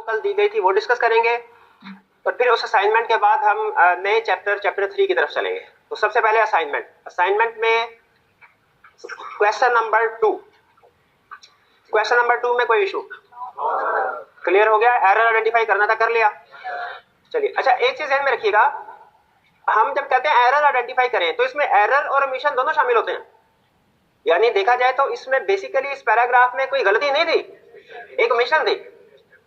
कल दी गई थी वो डिस्कस करेंगे, और फिर उस असाइनमेंट के बाद हम नए चैप्टर 3 की तरफ चलेंगे। तो सबसे पहले असाइनमेंट में क्वेश्चन नंबर 2 में कोई इशू क्लियर हो गया? एरर आइडेंटिफाई करना था, कर लिया। चलिए, अच्छा एक चीज ध्यान में रखिएगा, हम जब कहते हैं एरर आइडेंटिफाई करें तो इसमें एरर और ओमिशन दोनों शामिल होते हैं। यानी देखा जाए तो इसमें बेसिकली इस पैराग्राफ में कोई गलती नहीं थी, एक ओमिशन थी।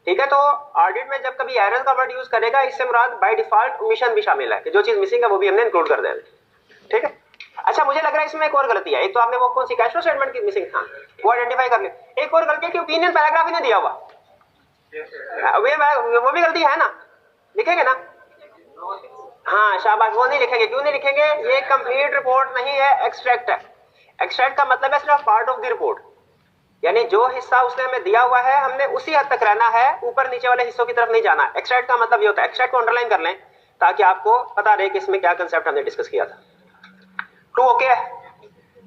ठीक है, तो ऑडिट में जब कभी एरर का वर्ड यूज करेगा इससे मुराद बाय डिफॉल्ट ओमिशन भी शामिल है कि जो चीज मिसिंग है वो भी हमने इंक्लूड कर देना। ठीक है, अच्छा मुझे लग रहा है इसमें एक और गलती है। एक तो आपने वो कौन सी कैश फ्लो स्टेटमेंट की मिसिंग था वो आइडेंटिफाई कर लिया। एक और गलती है कि ओपिनियन पैराग्राफ ही नहीं दिया हुआ, वो भी गलती है ना, लिखेंगे ना? हाँ शाबाश, वो नहीं लिखेंगे। क्यों नहीं लिखेंगे? ये कंप्लीट रिपोर्ट नहीं है, एक्सट्रैक्ट है। एक्सट्रैक्ट का मतलब है सिर्फ पार्ट ऑफ द रिपोर्ट, यानी जो हिस्सा उसने हमें दिया हुआ है हमने उसी हद तक रहना है, ऊपर नीचे वाले हिस्सों की तरफ नहीं जाना। एक्सट्रैक्ट का मतलब ये होता है, एक्सट्रैक्ट को अंडरलाइन कर लें ताकि आपको पता रहे कि इसमें क्या कंसेप्ट हमने डिस्कस किया था। 2 ओके है।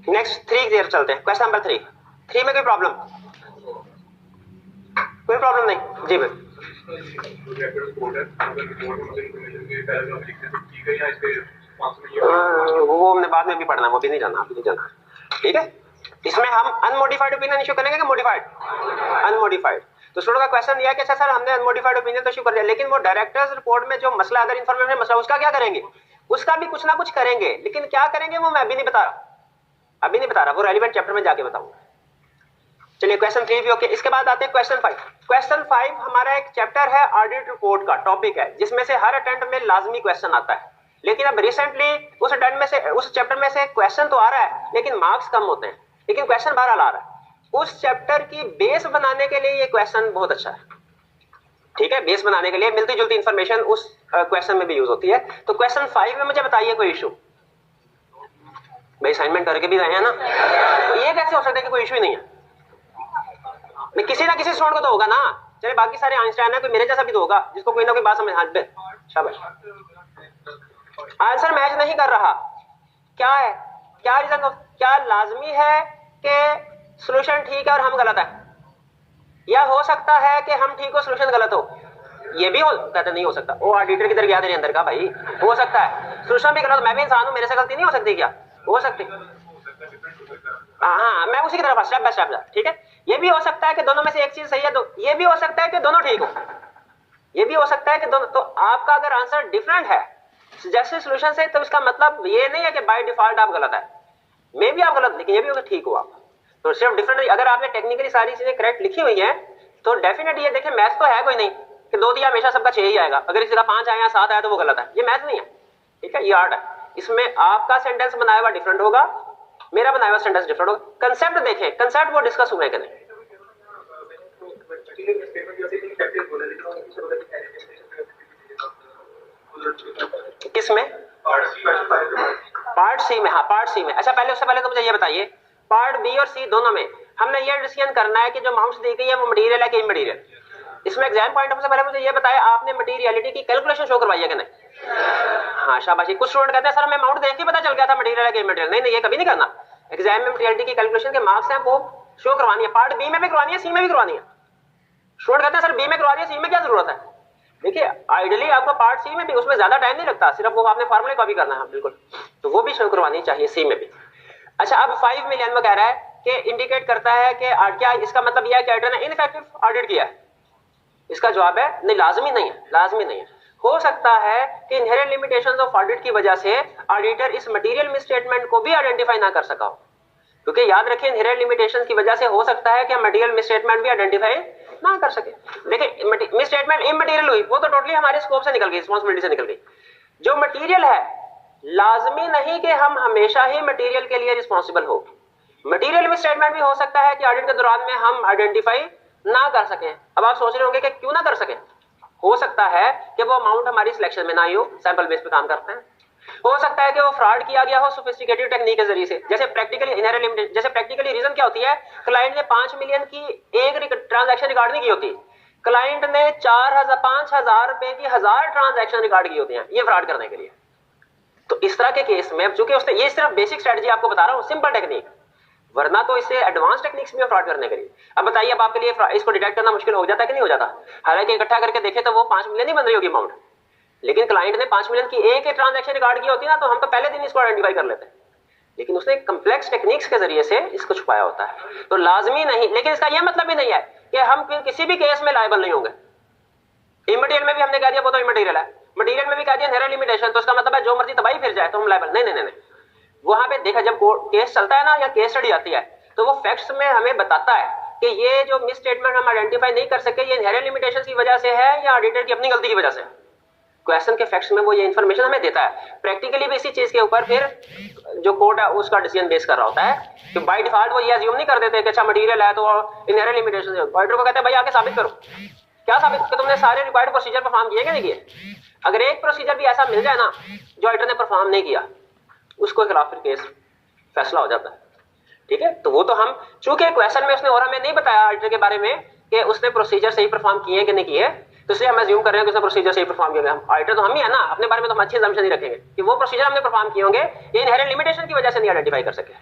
नेक्स्ट 3 की तरफ चलते हैं। क्वेश्चन नंबर 3 में कोई प्रॉब्लम? कोई प्रॉब्लम नहीं जी भाई। वो हमने बाद में भी पढ़ना, वो भी नहीं जाना, अभी नहीं जाना। ठीक है, इसमें हम अनमोडिफाइड ओपिनियन इशू करेंगे कि मॉडिफाइड? अनमोडिफाइड। तो स्टूडेंट का क्वेश्चन यह है कि अच्छा सर हमने अनमोडिफाइड ओपिनियन तो इशू कर दिया, लेकिन वो डायरेक्टर्स रिपोर्ट में जो मसला अदर इंफॉर्मेशन मसला उसका क्या करेंगे? उसका भी कुछ ना कुछ करेंगे, लेकिन क्या करेंगे वो मैं अभी नहीं बता रहा, वो रेलिवेंट चैप्टर में जाके बताऊंगा। चलिए क्वेश्चन 3 भी ओके। इसके बाद आते हैं क्वेश्चन 5। क्वेश्चन 5 हमारा एक चैप्टर है ऑडिट रिपोर्ट का टॉपिक है, जिसमें से हर अटेम्प्ट में लाजमी क्वेश्चन आता है। लेकिन अब रिसेंटली उस अटेम्प्ट में से उस चैप्टर में से क्वेश्चन तो आ रहा है लेकिन मार्क्स कम होते हैं, लेकिन क्वेश्चन बहरहाल आ रहा है। उस चैप्टर की बेस बनाने के लिए ये क्वेश्चन बहुत अच्छा है। ठीक है, बेस बनाने के लिए मिलती जुलती इंफॉर्मेशन उस क्वेश्चन में भी यूज होती है। तो क्वेश्चन 5 में मुझे बताइए कोई इशू? भाई असाइनमेंट करके भी गए हैं ना, तो ये कैसे हो सकता है कि कोई इशू ही नहीं है? किसी ना किसी स्टूडेंट को तो होगा ना। चलिए बाकी सारे आइंस्टाइन है, कोई मेरे जैसा भी तो होगा जिसको कोई ना कोई बात समझ। हाँ शाबाश। आंसर मैच नहीं कर रहा, क्या है? क्या रीजन? क्या लाजमी है कि सॉल्यूशन ठीक है और हम गलत है, या हो सकता है कि हम ठीक हो सॉल्यूशन गलत हो? ये भी हो कहते नहीं हो सकता। वो ऑडिटर की तरफ गया तेरे अंदर का भाई, हो सकता है सॉल्यूशन भी गलत। मैं भी इंसान हूं, मेरे से गलती नहीं हो सकती क्या? हो सकती। हाँ मैं उसी की तरफ स्टेप बाय स्टेप। ठीक है, ये भी हो सकता है कि दोनों में से एक चीज सही है, तो ये भी हो सकता है कि दोनों ठीक हो, ये भी हो सकता है कि दोनों। तो आपका अगर आंसर डिफरेंट है सजेस्टेड सॉल्यूशन से, तो इसका मतलब ये नहीं है कि बाय डिफॉल्ट आप गलत है। मे भी आप गलत, लेकिन ये भी होगा ठीक हो आप। तो सिर्फ डिफरेंट, अगर आपने टेक्निकली सारी चीजें करेक्ट लिखी हुई है तो डेफिनेटली ये देखिए मैथ तो है कोई नहीं कि 2 दिया हमेशा सबका 6 ही आएगा, अगर किसी का 5 आया 7 आया तो वो गलत है। ये मैथ नहीं है, ठीक है, ये आर्ट है। इसमें आपका सेंटेंस बनाया हुआ डिफरेंट होगा, मेरा बनाया हुआ सेंटेंस डिफरेंट होगा। कंसेप्ट देखें, कंसेप्ट वो डिस्कस हुए कि नहीं। किसमें? पार्ट सी में। हाँ पार्ट सी में। अच्छा पहले, उससे पहले तो मुझे ये बताइए, पार्ट बी और सी दोनों में हमने ये डिसीजन करना है कि जो अमाउंट्स दी गई है वो मटेरियल है कि इमटेरियल। इसमें एग्जाम पॉइंट ऑफ से पहले मुझे ये बताया, आपने मटेरियलिटी की कैलकुलेशन शो करवाई है कि नहीं? हाँ शाबाशी। कुछ स्टूडेंट कहते हैं सर हमें अमाउंट देख के पता चल गया था मटेरियल है कि इमटेरियल। नहीं, ये कभी नहीं करना। एग्जाम में मटेरियलिटी की कैलकुलेशन के मार्क्स हैं वो शो करवानी है। पार्ट बी में भी करवानी है, सी में भी करवानी है। स्टूडेंट कहते हैं सर बी में करवा दिया, सी में क्या जरूरत है? देखिए आइडियली आपको पार्ट सी में भी उसमें ज्यादा टाइम नहीं लगता, सिर्फ वो आपने फार्मूले कॉपी करना है बिल्कुल, तो वो भी शो करवानी चाहिए सी में भी। अच्छा अब 5 मिलियन में कह रहा है कि इंडिकेट करता है कि क्या इसका मतलब यह है कि ऑडिटर ने इनफेक्टिव ऑडिट किया है? इसका जवाब है नहीं, लाजमी नहीं है, लाजमी नहीं है। हो सकता है कि इनहेरेंट लिमिटेशंस ऑफ ऑडिट की वजह से ऑडिटर इस मटेरियल मिसस्टेटमेंट को भी आइडेंटिफाई ना कर सका हो, क्योंकि याद रखिए इनहेरेंट लिमिटेशंस की वजह से हो सकता है कि हम मटेरियल मिसस्टेटमेंट भी आइडेंटिफाई ना कर सके। देखिए मिसस्टेटमेंट इमटेरियल हुई वो तो टोटली हमारे स्कोप से निकल गई, रिस्पांसिबिलिटी से निकल गई। जो मटेरियल है लाजमी नहीं कि हम हमेशा ही मटेरियल के लिए रिस्पांसिबल हो। मटेरियल मिसस्टेटमेंट भी हो सकता है कि ऑडिट के दौरान में हम आइडेंटिफाई ना कर सकें। अब आप सोच रहे होंगे कि क्यों ना कर सकें? हो सकता है कि वो अमाउंट हमारी सिलेक्शन में ना आई हो, सैंपल बेस पे काम करते हैं। हो सकता है कि वो फ्रॉड किया गया हो सोफिस्टिकेटेड टेक्निक के जरिए से, जैसे प्रैक्टिकली इनहेरेंट लिमिटेशन। जैसे प्रैक्टिकली रीजन क्या होती है, क्लाइंट ने 5 मिलियन की एक ट्रांजैक्शन रिकॉर्ड नहीं की होती, क्लाइंट ने 5,000 रुपए की 1000 ट्रांजैक्शन रिकॉर्ड की होती हैं, ये फ्रॉड करने के लिए। तो इस तरह के केस में चूंकि उसने, ये सिर्फ बेसिक स्ट्रेटजी आपको बता रहा हूं, सिंपल टेक्निक, वरना तो इससे एडवांस टेक्निक्स भी है फ्रॉड करने के लिए। अब बताइए, अब आपके लिए इसको डिटेक्ट करना मुश्किल हो जाता है कि नहीं हो जाता? हालांकि इकट्ठा करके देखे तो वो 5 मिलियन ही बन रही होगी अमाउंट, लेकिन क्लाइंट ने 5 मिलियन की एक ही ट्रांजैक्शन रिकॉर्ड की होती है ना, तो हम तो पहले दिन इसको आइडेंटिफाई कर लेते हैं। लेकिन उसने कम्प्लेक्स टेक्निक्स के जरिए से इसको छुपाया होता है। तो लाजमी नहीं, लेकिन इसका यह मतलब भी नहीं है कि हम किसी भी केस में लायबल नहीं होंगे। इमटेरियल में भी हमने कह दिया वो तो इमटेरियल है, मटेरियल में भी कह दिया इनहेरेंट लिमिटेशन, तो इसका मतलब है जो मर्जी तबाही फिर जाए तो हम लायबल नहीं। नहीं नहीं नहीं, वहां पे देखा जब केस चलता है ना या केस स्टडी आती है तो वो फैक्ट्स में हमें बताता है कि ये जो मिस स्टेटमेंट हम आइडेंटिफाई नहीं कर सके ये इनहेरेंट लिमिटेशन की वजह से है या ऑडिटर की अपनी गलती की वजह से। क्वेश्चन के फैक्ट्स में वो ये इन्फॉर्मेशन हमें देता है। प्रैक्टिकली भी इसी चीज के ऊपर फिर जो कोर्ट है उसका डिसीजन बेस कर रहा होता है कि बाय डिफॉल्ट वो ये अज्यूम नहीं कर देते कि अच्छा मटेरियल है तो इनहेरेंट लिमिटेशन है। ऑडिटर को कहते हैं भाई आके साबित करो। क्या साबित कि तुमने सारे रिक्वायर्ड प्रोसीजर परफॉर्म किए कि नहीं किए? अगर एक प्रोसीजर भी ऐसा मिल जाए ना जो ऑडिटर ने परफॉर्म नहीं किया, उसको खिलाफ फिर केस फैसला हो जाता है। ठीक है, तो वो तो हम चूंकि क्वेश्चन में उसने और हमें नहीं बताया ऑडिटर के बारे में कि उसने प्रोसीजर सही परफॉर्म किए कि नहीं किए, तो इसलिए हम अज्यूम कर रहे हैं कि उसने प्रोसीजर सही परफॉर्म किए। हम ऑडिटर तो हम ही है ना, अपने बारे में तो हम अच्छी असम्पशन नहीं रखेंगे कि वो प्रोसीजर हमने परफॉर्म किए होंगे, ये इनहेरेंट लिमिटेशन की वजह से नहीं आइडेंटिफाई कर सके।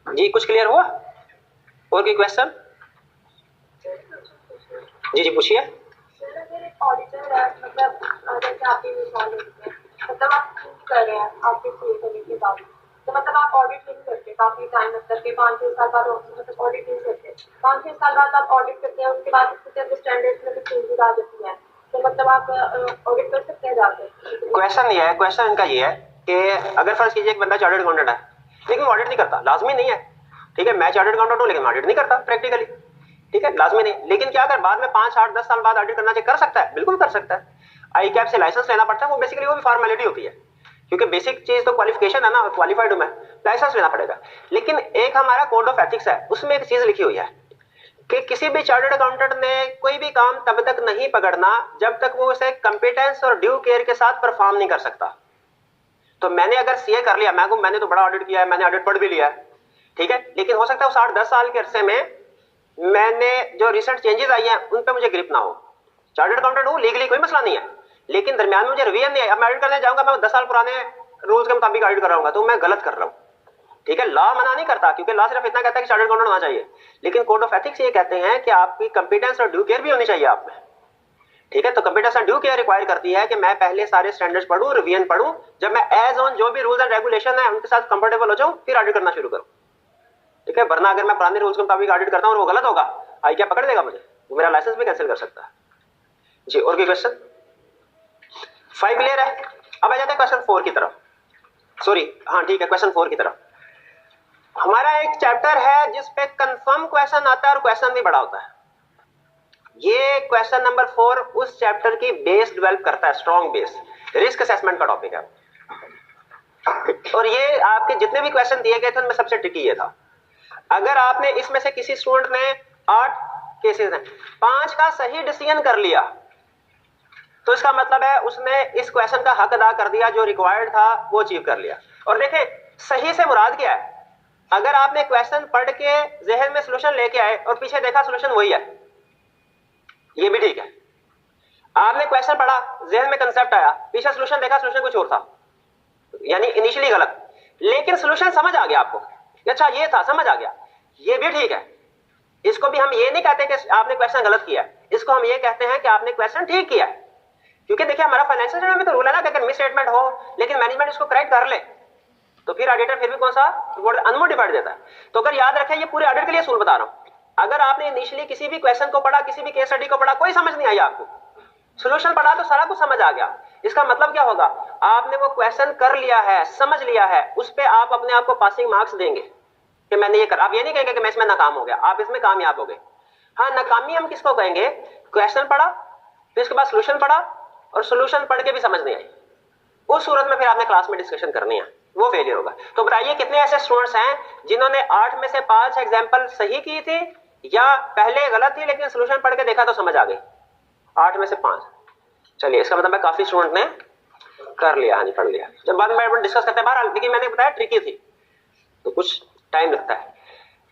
जी कुछ क्लियर हुआ? और कोई क्वेश्चन? जी जी पूछिए। ऑडिटर है, मतलब जैसे आप भी मतलब आप कर रहे हैं आपके करने के बाद, तो मतलब आप ऑडिट नहीं करते काफी टाइम, मतलब कि 5-6 साल बाद मतलब ऑडिट नहीं करते, 5-6 साल बाद आप ऑडिट करते हैं, उसके बाद स्टैंडर्ड्स में चेंजेस आ जाती है, तो मतलब आप ऑडिट कर सकते हैं जाके? क्वेश्चन ये है, क्वेश्चन इनका ये है कि अगर फर्ज कीजिए एक बंदा चार्टर्ड अकाउंटेंट है लेकिन ऑडिट नहीं करता, लाजमी नहीं है। ठीक है, मैं चार्टर्ड अकाउंटेंट हूं लेकिन ऑडिट नहीं करता प्रैक्टिकली। ठीक है, लाजमी नहीं, लेकिन क्या अगर बाद में 5, 8, 10 साल बाद ऑडिट करना चाहिए, कर सकता है, बिल्कुल कर सकता है। आई कैप से लाइसेंस लेना पड़ता है, वो बेसिकली वो भी फॉर्मेलिटी होती है, क्योंकि बेसिक चीज तो क्वालिफिकेशन है ना, क्वालिफाइड हूं मैं, लाइसेंस लेना पड़ेगा। लेकिन एक हमारा कोड ऑफ एथिक्स है, उसमें एक चीज लिखी हुई है कि किसी भी चार्टर्ड अकाउंटेंट ने कोई भी काम तब तक नहीं पकड़ना जब तक वो उसे कंपिटेंस और ड्यू केयर के साथ परफॉर्म नहीं कर सकता। तो मैंने अगर सीए कर लिया, मैंने तो बड़ा ऑडिट किया है, मैंने ऑडिट पढ़ भी लिया है, ठीक है, लेकिन हो सकता है उस 8-10 साल के अरसे में मैंने जो रिसेंट चेंजेस आई हैं उन पे मुझे ग्रिप ना हो। चार्टर्ड अकाउंटेंट हूं, लीगली कोई मसला नहीं है, लेकिन दरमियान में मुझे रिवीजन नहीं है। अब मैं ऑडिट करने जाऊंगा, मैं 10 साल पुराने रूल्स के मुताबिक ऑडिट कर रहा हूं, तो मैं गलत कर रहा हूं। ठीक है, लॉ मना नहीं करता, क्योंकि लॉ सिर्फ इतना कहता है कि चार्टर्ड अकाउंटेंट होना चाहिए, लेकिन कोड ऑफ एथिक्स ये कहते हैं कि आपकी कंपिटेंस और ड्यू केयर भी होनी चाहिए आप में। ठीक है, तो computer and due care require करती है कि मैं पहले सारे स्टैंडर्ड्स पढूं, रिवीजन पढूं, जब मैं एज ऑन जो भी रूल्स एंड रेगुलेशन है उनके साथ कंफर्टेबल हो जाऊं, फिर ऑडिट करना शुरू करूं। ठीक है, वरना अगर मैं पुराने रूल्स के मुताबिक ऑडिट करता हूं और वो गलत होगा, आई क्या पकड़ लेगा मुझे, वो मेरा लाइसेंस भी कैंसिल कर सकता है। जी और कोई क्वेश्चन? 5 क्लियर है? अब आ जाते हैं क्वेश्चन 4 की तरफ। सॉरी, हाँ ठीक है, क्वेश्चन 4 की तरफ। हमारा एक चैप्टर है जिसपे कंफर्म क्वेश्चन आता है और क्वेश्चन भी बड़ा होता है। ये क्वेश्चन नंबर 4 उस चैप्टर की बेस डेवलप करता है, स्ट्रॉन्ग बेस, रिस्क असेसमेंट का टॉपिक है। और ये आपके जितने भी क्वेश्चन दिए गए थे उनमें सबसे ट्रिकी ये था। अगर आपने इसमें से किसी स्टूडेंट ने 8 केसेस हैं, 5 का सही डिसीजन कर लिया, तो इसका मतलब है उसने इस क्वेश्चन का हक अदा कर दिया, जो रिक्वायर्ड था वो अचीव कर लिया। और देखें सही से मुराद क्या है, अगर आपने क्वेश्चन पढ़ के जहन में सोल्यूशन लेके आए और पीछे देखा सोल्यूशन वही है, ये भी ठीक है। आपने क्वेश्चन पढ़ा, जहन में कंसेप्ट आया, पीछे सोल्यूशन देखा, सोल्यूशन कुछ और था, यानी इनिशियली गलत, लेकिन सोल्यूशन समझ आ गया आपको, अच्छा ये था, समझ आ गया, ये भी ठीक है। इसको भी हम ये नहीं कहते कि आपने क्वेश्चन गलत किया, इसको हम ये कहते हैं कि आपने क्वेश्चन ठीक किया। क्योंकि देखिए हमारा फाइनेंशियल में तो रूल है ना कि अगर मिस स्टेटमेंट हो लेकिन मैनेजमेंट इसको करेक्ट कर ले तो फिर ऑडिटर फिर भी कौन सा अनमोडिफाइड देता है। तो अगर याद रखें, ये पूरे ऑडिट के लिए असूल बता रहा हूं। अगर आपने इनिशियली किसी भी क्वेश्चन को पढ़ा, किसी भी केस स्टडी को पढ़ा, कोई समझ नहीं आई आपको, सोल्यूशन पढ़ा तो सारा कुछ समझ आ गया, इसका मतलब क्या होगा, आपने वो क्वेश्चन कर लिया है, समझ लिया है, उस पर आप अपने आप को पासिंग मार्क्स देंगे कि मैंने ये कर। आप ये नहीं कहेंगे कि मैं इसमें नाकाम हो गया, आप इसमें कामयाब हो गए। हाँ, नाकामी हम किसको कहेंगे, क्वेश्चन पढ़ा फिर उसके बाद सोल्यूशन पढ़ा और सोल्यूशन पढ़ के भी समझ नहीं आई, उस सूरत में फिर आपने क्लास में डिस्कशन करनी है, वो फेलियर होगा। तो बताइए कितने ऐसे स्टूडेंट्स हैं जिन्होंने 8 में से 5 एग्जाम्पल सही की थी या पहले गलत थी लेकिन सोल्यूशन पढ़ के देखा तो समझ आ गई? 8 में से 5। चलिए, इसका मतलब है काफी स्टूडेंट ने कर लिया, नहीं पढ़ लिया। जब बाद में डिस्कस करते हैं बाहर, लेकिन मैंने बताया ट्रिकी थी तो कुछ टाइम लगता है।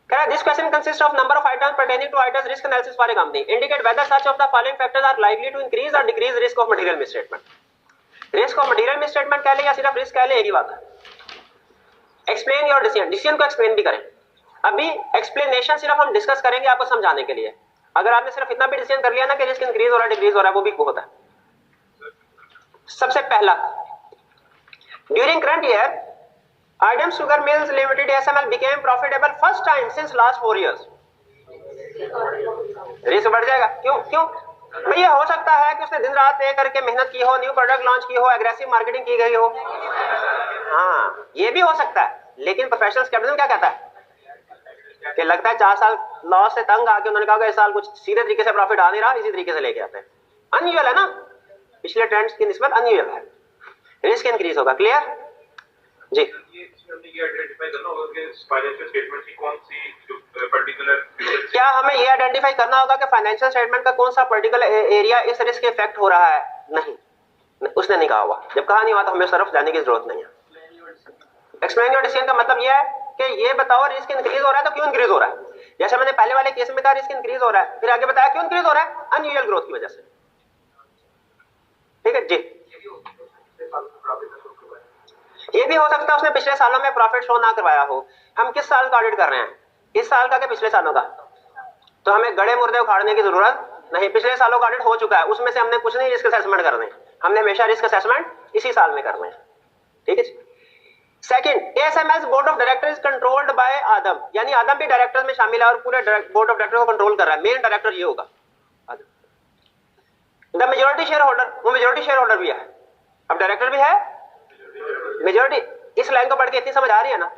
कह रहा है, this question consists of number of items pertaining to items risk analysis for a company. Indicate whether such of the following factors are likely to increase or decrease risk of material misstatement. Risk of material misstatement कह ले या सिर्फ risk कह ले, एक ही बात है। Explain your decision, decision को एक्सप्लेन भी करें। अभी एक्सप्लेनेशन सिर्फ हम डिस्कस करेंगे आपको समझाने के लिए। अगर आपने सिर्फ इतना भी डिसीजन कर लिया ना कि रिस्क इंक्रीज हो रहा है डिक्रीज हो रहा है, वो भी बहुत है। सबसे पहला, during current year idem sugar mills limited SML became profitable first time since last 4 years। Risk बढ़ जाएगा। क्यों क्यों भैया? हो सकता है कि उसने दिन रात एक करके मेहनत की हो, न्यू प्रोडक्ट लॉन्च की हो, एग्रेसिव मार्केटिंग की गई हो, हाँ ये भी हो सकता है। लेकिन प्रोफेशनल कैपिटल क्या कहता है कि लगता है 4 साल लॉस से तंग आके उन्होंने कहा कि इस साल कुछ सीधे तरीके से प्रॉफिट आ नहीं रहा, इसी तरीके से लेके आते हैं। अनयूजुअल है ना, पिछले ट्रेंड्स की निस्बत अनयूजुअल है, रिस्क इंक्रीज होगा। क्लियर जी? क्या हमें ये आइडेंटिफाई करना होगा कि फाइनेंशियल स्टेटमेंट का कौन सा पर्टिकुलर एरिया इस रिस्क के इफेक्ट हो रहा है? नहीं, उसने नहीं कहा हुआ। जब कहा नहीं हुआ तो हमें उस तरफ जाने की जरूरत नहीं है। एक्सप्लेन योर डिसीजन का मतलब यह है कि ये बताओ रिस्क इंक्रीज हो रहा है तो क्यों इंक्रीज हो रहा है। जैसे मैंने पहले वाले केस में कहा रिस्क इंक्रीज हो रहा है, फिर आगे बताया क्यों इंक्रीज हो रहा है, अनयूजुअल ग्रोथ की वजह से। ठीक है जी? ये भी हो सकता है उसने पिछले सालों में प्रॉफिट शो ना करवाया हो। हम किस साल का ऑडिट कर रहे हैं, इस साल का कि पिछले सालों का? तो हमें गड़े मुर्दे उखाड़ने की जरूरत नहीं, पिछले सालों का ऑडिट हो चुका है, उसमें से हमने कुछ नहीं रिस्क असेसमेंट करने, हमने हमेशा रिस्क असेसमेंट इसी साल में करने। ठीक है जी? Second, ASMS board of director is controlled by Adam, यानी आदम भी डायरेक्टर्स में शामिल है और पूरे बोर्ड ऑफ डायरेक्टर को कंट्रोल कर रहा है। मेन डायरेक्टर ये होगा Adam. The majority share holder, वो मेजॉरिटी शेयर होल्डर भी है, अब डायरेक्टर भी है मेजॉरिटी। इस लाइन को पढ़ के इतनी समझ आ रही है ना?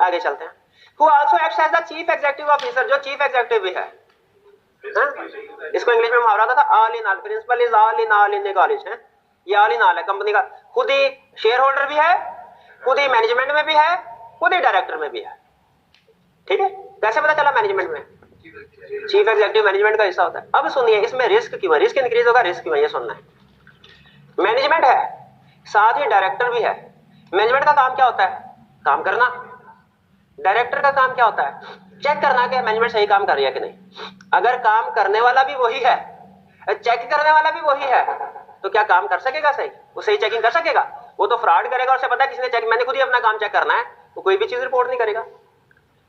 आगे चलते हैं। Who also acts as the chief executive officer, जो चीफ एग्जीक्यूटिव भी है। इसको इंग्लिश में मुहावरा था all in all, principal is all in a college है। ये ऑल इन ऑल है कंपनी का, खुद ही शेयर होल्डर भी है, खुद ही मैनेजमेंट में भी है, खुद ही डायरेक्टर में भी है। ठीक है? कैसे पता चला मैनेजमेंट में? चीफ एग्जीक्यूटिव मैनेजमेंट का हिस्सा होता है। अब सुनिए इसमें रिस्क क्यों है, रिस्क इंक्रीज होगा, रिस्क क्यों है ये सुनना है। मैनेजमेंट है, साथ ही डायरेक्टर भी है। मैनेजमेंट का काम क्या होता है? काम करना। डायरेक्टर का काम क्या होता है? चेक करना कि मैनेजमेंट सही काम कर रही है कि नहीं। अगर काम करने वाला भी वही है, चेक करने वाला भी वही है, तो क्या काम कर सकेगा सही? वो सही चेकिंग कर सकेगा? वो तो फ्रॉड करेगा। उसे पता है किसी ने चेक, मैंने खुद ही अपना काम चेक करना है, वो कोई भी चीज रिपोर्ट नहीं करेगा।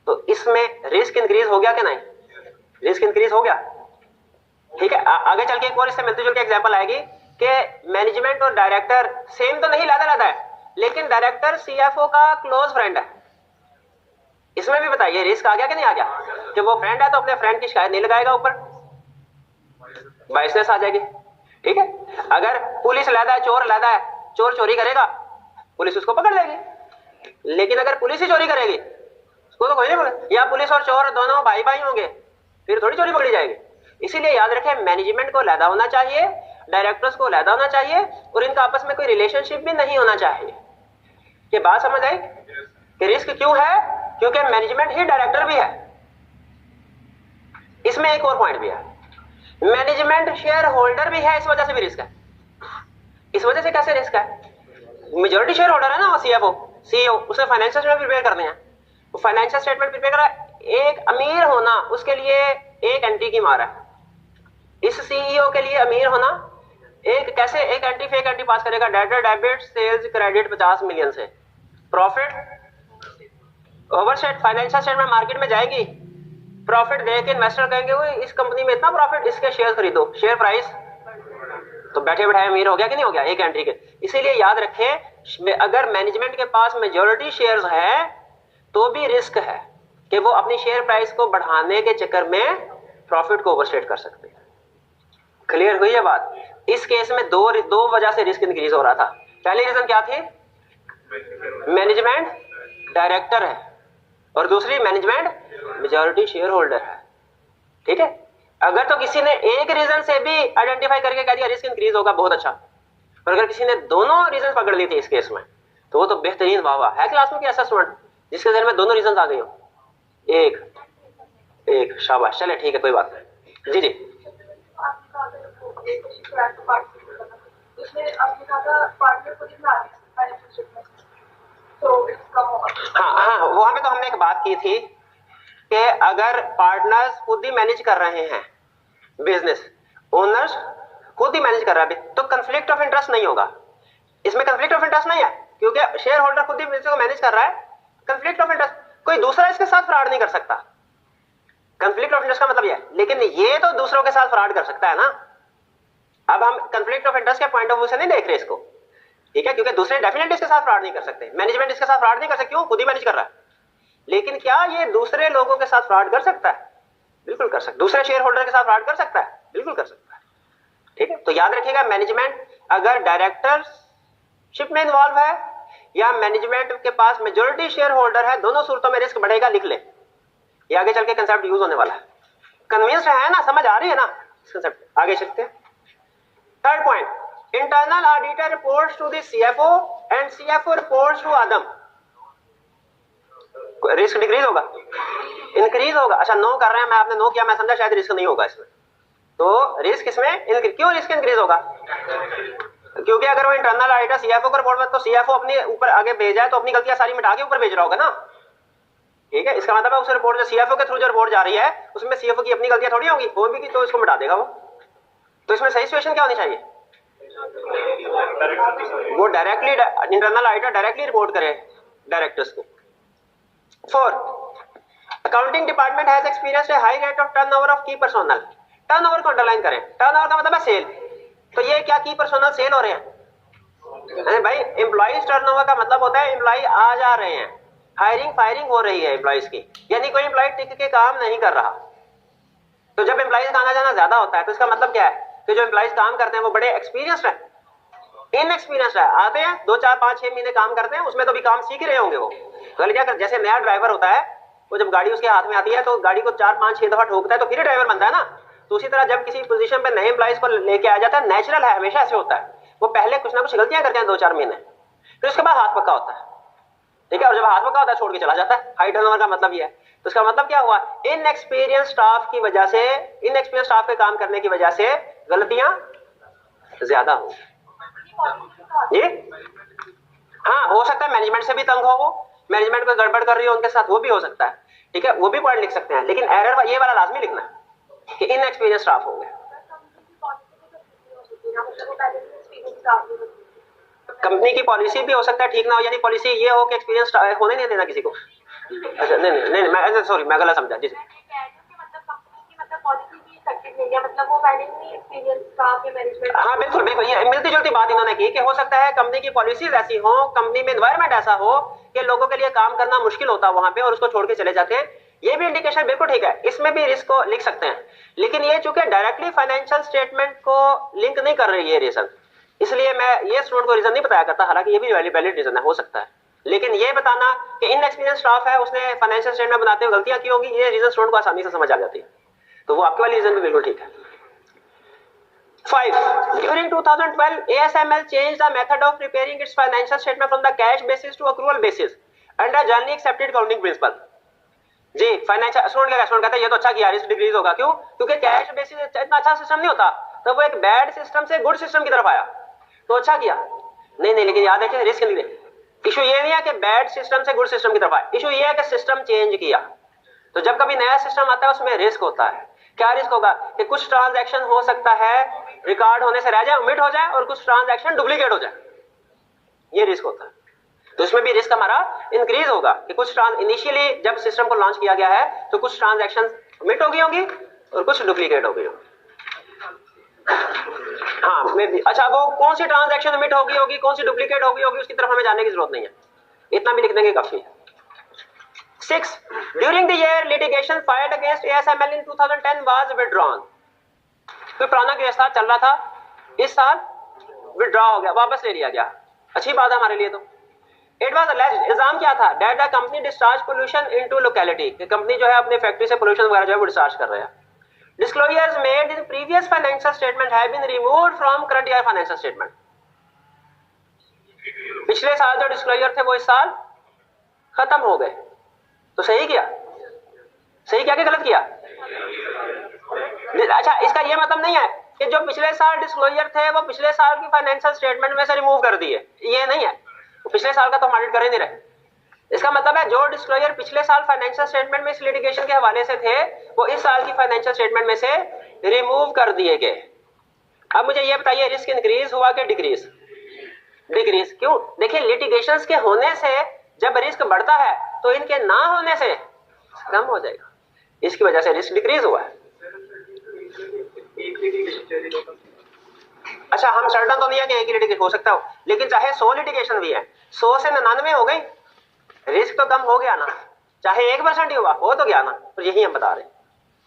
तो इसमें रिस्क इंक्रीज हो गया कि नहीं? रिस्क इंक्रीज हो गया। ठीक है? आगे चल के एक और इससे मिलती जुलती एग्जांपल आएगी कि मैनेजमेंट और डायरेक्टर सेम तो नहीं लाता है, लेकिन डायरेक्टर सीएफओ का क्लोज फ्रेंड है। इसमें भी बताइए रिस्क आ गया कि नहीं आ गया? कि वो फ्रेंड है तो अपने फ्रेंड की शिकायत नहीं लगाएगा, ऊपर बायसनेस आ जाएगी। ठीक है? अगर पुलिस लैदा है, चोर लैदा है, चोर चोरी करेगा, पुलिस उसको पकड़ लेगी। लेकिन अगर पुलिस ही चोरी करेगी उसको तो कोई नहीं पकड़, या पुलिस और चोर दोनों भाई भाई होंगे, फिर थोड़ी चोरी पकड़ी जाएगी। इसीलिए याद रखें मैनेजमेंट को लैदा होना चाहिए, डायरेक्टर्स को लैदा होना चाहिए, और इनका आपस में कोई रिलेशनशिप भी नहीं होना चाहिए। ये बात समझ आई कि रिस्क क्यों है? क्योंकि मैनेजमेंट ही डायरेक्टर भी है। इसमें एक और पॉइंट भी है, मैनेजमेंट शेयर होल्डर भी है, इस वजह से भी रिस्क है। इस वजह से कैसे रिस्क है? मेजॉरिटी शेयर होल्डर है ना वो सीएफओ, सीईओ, उसे फाइनेंशियल स्टेटमेंट प्रिपेयर करने हैं। वो फाइनेंशियल स्टेटमेंट प्रिपेयर कर रहा है, एक अमीर होना उसके लिए एक एंट्री की मार है। इस सीईओ के लिए अमीर होना एक कैसे एक एंट्री फेक एंट्री पास करेगा? Debtor debit sales credit 50 million से, profit overstate, financial statement market में जाएगी, प्रॉफिट देख के इन्वेस्टर कहेंगे वो इस कंपनी में इतना प्रॉफिट, इसके शेयर खरीदो, शेयर प्राइस, तो बैठे बैठाए अमीर हो गया कि नहीं हो गया एक एंट्री के। इसीलिए याद रखें अगर मैनेजमेंट के पास मेजॉरिटी शेयर्स है तो भी रिस्क है कि वो अपनी शेयर प्राइस को बढ़ाने के चक्कर में प्रॉफिट को ओवरसेट कर सकते हैं। क्लियर हुई है बात? इस केस में दो वजह से रिस्क इंक्रीज हो रहा था। पहली रीजन क्या थी? मैनेजमेंट डायरेक्टर है, और दूसरी मैनेजमेंट मेजॉरिटी शेयर होल्डर है। ठीक है? अगर तो किसी ने एक रीजन से भी आइडेंटिफाई करके कह दिया रिस्क इंक्रीज होगा, बहुत अच्छा। पर अगर किसी ने दोनों रीजन पकड़ ली थी इस केस में, तो वो तो बेहतरीन वाह है। क्लास में कि ऐसा स्टूडेंट जिसके जहन में दोनों रीजन आ गई हो? एक शाबाश, चले ठीक है, कोई बात नहीं। जी जी हाँ, वहां पे तो हमने एक बात की थी कि अगर पार्टनर्स खुद ही मैनेज कर रहे हैं, बिजनेस ओनर्स खुद ही मैनेज कर रहा है, तो कंफ्लिक्ट ऑफ इंटरेस्ट नहीं होगा। इसमें कंफ्लिक्ट ऑफ इंटरेस्ट नहीं है क्योंकि शेयर होल्डर खुद ही बिजनेस को मैनेज कर रहा है, कंफ्लिक्ट ऑफ इंटरेस्ट, कोई दूसरा इसके साथ फ्रॉड नहीं कर सकता। कंफ्लिक्ट ऑफ इंटरेस्ट का मतलब ये है, लेकिन ये तो दूसरों के साथ फ्रॉड कर सकता है ना। अब हम कंफ्लिक्ट ऑफ इंटरेस्ट के पॉइंट ऑफ व्यू से नहीं देख रहे इसको, ठीक है, क्योंकि दूसरे डेफिनेटली इसके साथ फ्रॉड नहीं कर सकते, मैनेजमेंट इसके साथ फ्रॉड नहीं कर सकती, क्यों, खुद ही मैनेज कर रहा है। लेकिन क्या ये दूसरे लोगों के साथ फ्रॉड कर सकता है? बिल्कुल कर सकता है। दूसरे शेयर होल्डर के साथ फ्रॉड कर सकता है? बिल्कुल कर सकता है। ठीक है, तो याद रखिएगा, मैनेजमेंट अगर डायरेक्टरशिप में इन्वॉल्व है या मैनेजमेंट के पास मेजॉरिटी शेयर होल्डर है, दोनों सूरतों में रिस्क बढ़ेगा। लिख ले, ये आगे चल के कंसेप्ट यूज होने वाला है। कन्विंस्ड है ना, समझ आ रही है ना कंसेप्ट? आगे चलते हैं। Third point, internal auditor reports to the CFO and CFO reports to आदम। रिस्क डिक्रीज होगा, इंक्रीज होगा? अच्छा, नो कर रहे हैं, मैं आपने नो किया, मैं समझा शायद रिस्क नहीं होगा इसमें। तो रिस्क इसमें क्यों रिस्क इंक्रीज होगा? क्योंकि अगर वो इंटरनल ऑडिटर सीएफओ को रिपोर्ट, तो सीएफओ अपने ऊपर आगे भेजा है तो अपनी गलतियां सारी मिटा के ऊपर भेज रहा होगा ना। ठीक है, इसका मतलब है उस रिपोर्ट जो सीएफओ के थ्रू जो रिपोर्ट जा रही है उसमें सीएफओ की अपनी गलतियां थोड़ी होंगी, वो भी तो इसको मिटा देगा वो। तो इसमें सही सिचुएशन क्या होनी चाहिए? वो directly internal auditor directly report करे डायरेक्टर्स को। 4, accounting department has experienced A high rate of turnover of की पर्सोनल। टर्नओवर को अंडरलाइन करें, टर्नओवर का मतलब है सेल। तो ये क्या की पर्सोनल सेल हो रहे हैं भाई? एम्प्लॉइज टर्नओवर का मतलब होता है एम्प्लॉय आ जा रहे हैं, हायरिंग फायरिंग हो रही है एम्प्लॉइज की, यानी कोई एम्प्लॉय टिक के काम नहीं कर रहा। तो जब एम्प्लॉइज का आना जाना ज्यादा होता है तो इसका मतलब क्या है कि जो एम्प्लॉइज काम करते हैं वो बड़े एक्सपीरियंस्ड है, इनएक्सपीरियंस्ड है, आते हैं 2 4 5 6 महीने काम करते हैं, उसमें तो भी काम सीख ही रहे होंगे वो। तो क्या कर, जैसे नया ड्राइवर होता है वो जब गाड़ी उसके हाथ में आती है तो गाड़ी को 4 5 6 दफा ठोकता है तो फिर ही ड्राइवर बनता है ना। तो उसी तरह जब किसी पोजीशन पे नए एम्प्लॉइज को लेके आ जाता है, नेचुरल है, हमेशा ऐसे होता है, वो पहले कुछ ना कुछ गलतियां करते हैं 2 4 महीने, फिर उसके बाद हाथ पक्का होता है। ठीक है, और जब हाथ पक्का होता है छोड़ के चला जाता है। हाई टर्नओवर का मतलब ये है। तो इसका मतलब क्या हुआ? इनएक्सपीरियंस स्टाफ की वजह से, इनएक्सपीरियंस स्टाफ के काम करने की वजह से गलतियां ज्यादा हो। ये हाँ, हो सकता है मैनेजमेंट से भी तंग हो, वो मैनेजमेंट को गड़बड़ कर रही हो उनके साथ, वो भी हो सकता है। ठीक है, वो भी पॉइंट लिख सकते हैं, लेकिन एरर ये वाला लाजमी लिखना है कि इनएक्सपीरियंस स्टाफ हो गया। कंपनी की पॉलिसी भी हो सकता है ठीक ना हो, यानी पॉलिसी ये हो कि एक्सपीरियंस होने नहीं देना किसी को। अच्छा नहीं, मैं सॉरी, मैं गलत समझा जी। हाँ बिल्कुल बिल्कुल, ये मिलती जुलती बात इन्होंने की कि हो सकता है कंपनी की पॉलिसीज ऐसी हो, कंपनी में एनवायरनमेंट ऐसा हो कि लोगों के लिए काम करना मुश्किल होता है वहां पे और उसको छोड़ के चले जाते हैं। ये भी इंडिकेशन बिल्कुल ठीक है, इसमें भी रिस्क को लिख सकते हैं, लेकिन ये चूंकि डायरेक्टली फाइनेंशियल स्टेटमेंट को लिंक नहीं कर रही है रीजन, इसलिए मैं ये स्टूडेंट को रीजन नहीं बताया करता, हालांकि ये भी वैलिड रीजन है, हो सकता है। लेकिन ये बताना कि इनएक्सपीरियंस स्टाफ है, उसने फाइनेंशियल स्टेटमेंट बनाते हुए गलतियां की होंगी, ये रीजन स्टूडेंट को आसानी से समझ आ जाती है, तो वो आपके वाली रीजन भी बिल्कुल ठीक है। 5. During 2012, ASML changed the method of preparing its financial statement from the cash basis to accrual basis under generally accepted accounting principle. Ji, financial student कहता है ये तो अच्छा किया, रिस्क डिक्रीज होगा। क्यों? क्योंकि कैश बेसिस इतना अच्छा सिस्टम नहीं होता, तो वो एक बैड सिस्टम से गुड सिस्टम की तरफ आया, तो अच्छा किया। नहीं, लेकिन याद रखिए रिस्क नहीं है। इशू ये नहीं है कि बैड सिस्टम से गुड सिस्टम की तरफ आया, इशू ये है कि सिस्टम चेंज किया। तो जब कभी नया सिस्टम आता है उसमें रिस्क होता है। क्या रिस्क होगा? कि कुछ ट्रांजैक्शन हो सकता है रिकॉर्ड होने से रह जाए, ओमिट हो जाए, और कुछ ट्रांजैक्शन डुप्लीकेट हो जाए, ये रिस्क होता है। तो इसमें भी रिस्क हमारा इंक्रीज होगा कि कुछ इनिशियली जब सिस्टम को लॉन्च किया गया है तो कुछ ट्रांजैक्शन ओमिट हो गई होंगी और कुछ डुप्लीकेट हो गई होंगी। हाँ, मे भी। अच्छा, वो कौन सी ट्रांजैक्शन ओमिट हो गई होगी, कौन सी डुप्लीकेट हो गई होगी, उसकी तरफ हमें जाने की जरूरत नहीं है, इतना भी लिख देंगे काफी है। 6. During the year, litigation filed against ASML in 2010 was withdrawn. कोई पुराना केस था, चल रहा था, इस साल विड्रॉ हो गया, वापस ले लिया गया। अच्छी बात है हमारे लिए। तो इट वाज अलेज्ड, इल्जाम क्या था? That the company discharge pollution into locality, कि कंपनी जो है अपने फैक्ट्री से पोल्यूशन वगैरह जो है वो डिस्चार्ज कर रहे हैं। Disclosures made in previous financial statement have been removed from current year financial statement. पिछले साल जो डिस्क्लोजर थे वो इस साल खत्म हो गए। तो सही किया? सही किया कि गलत किया? अच्छा, इसका ये मतलब नहीं है कि जो पिछले साल डिस्क्लोजर थे वो पिछले साल की फाइनेंशियल स्टेटमेंट में से रिमूव कर दिए, ये नहीं है। पिछले साल का तो हम ऑडिट कर ही नहीं रहे। इसका मतलब है जो डिस्क्लोजर पिछले साल फाइनेंशियल स्टेटमेंट में इस लिटिगेशन के हवाले से थे वो इस साल की फाइनेंशियल स्टेटमेंट में से रिमूव कर दिए गए। अब मुझे ये बताइए, रिस्क इंक्रीज हुआ कि डिक्रीज? डिक्रीज। क्यों? देखिए, लिटिगेशंस के होने से जब रिस्क बढ़ता है तो इनके ना होने से कम हो जाएगा, इसकी वजह से रिस्क डिक्रीज हुआ है। अच्छा, हम सर्टन तो नहीं है कि एक ही लिटिगेशन हो सकता हो, लेकिन चाहे 100 लिटिगेशन भी है, 100 से 99 हो गई, रिस्क तो कम हो गया ना, चाहे 1% ही हुआ हो तो गया ना। तो यही हम बता रहे हैं।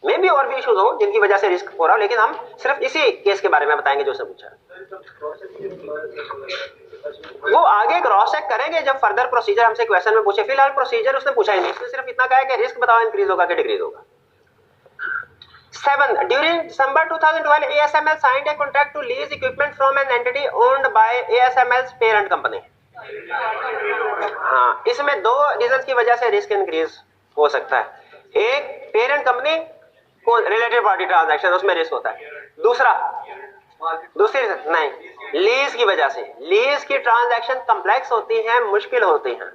मे भी और भी इश्यूज हो जिनकी वजह से रिस्क हो रहा हो, लेकिन हम सिर्फ इसी केस के बारे में बताएंगे जो सब पूछा। वो आगे क्रॉस चेक करेंगे जब फर्दर प्रोसीजर हमसे क्वेश्चन में पूछे। फिलहाल प्रोसीजर उसने पूछा ही नहीं, उसने सिर्फ इतना कहा है कि रिस्क बताओ इंक्रीज होगा कि डिक्रीज होगा। 7. During December 2012, ASML signed a contract to lease equipment from an entity owned by ASML's parent company. हाँ, इसमें दो रीजन की वजह से रिस्क इंक्रीज हो सकता है। एक, पेरेंट कंपनी को रिलेटेड पार्टी ट्रांजैक्शन, उसमें रिस्क होता है। दूसरी नहीं, लीज की वजह से। लीज की ट्रांजैक्शन कम्प्लेक्स होती हैं, मुश्किल होती हैं।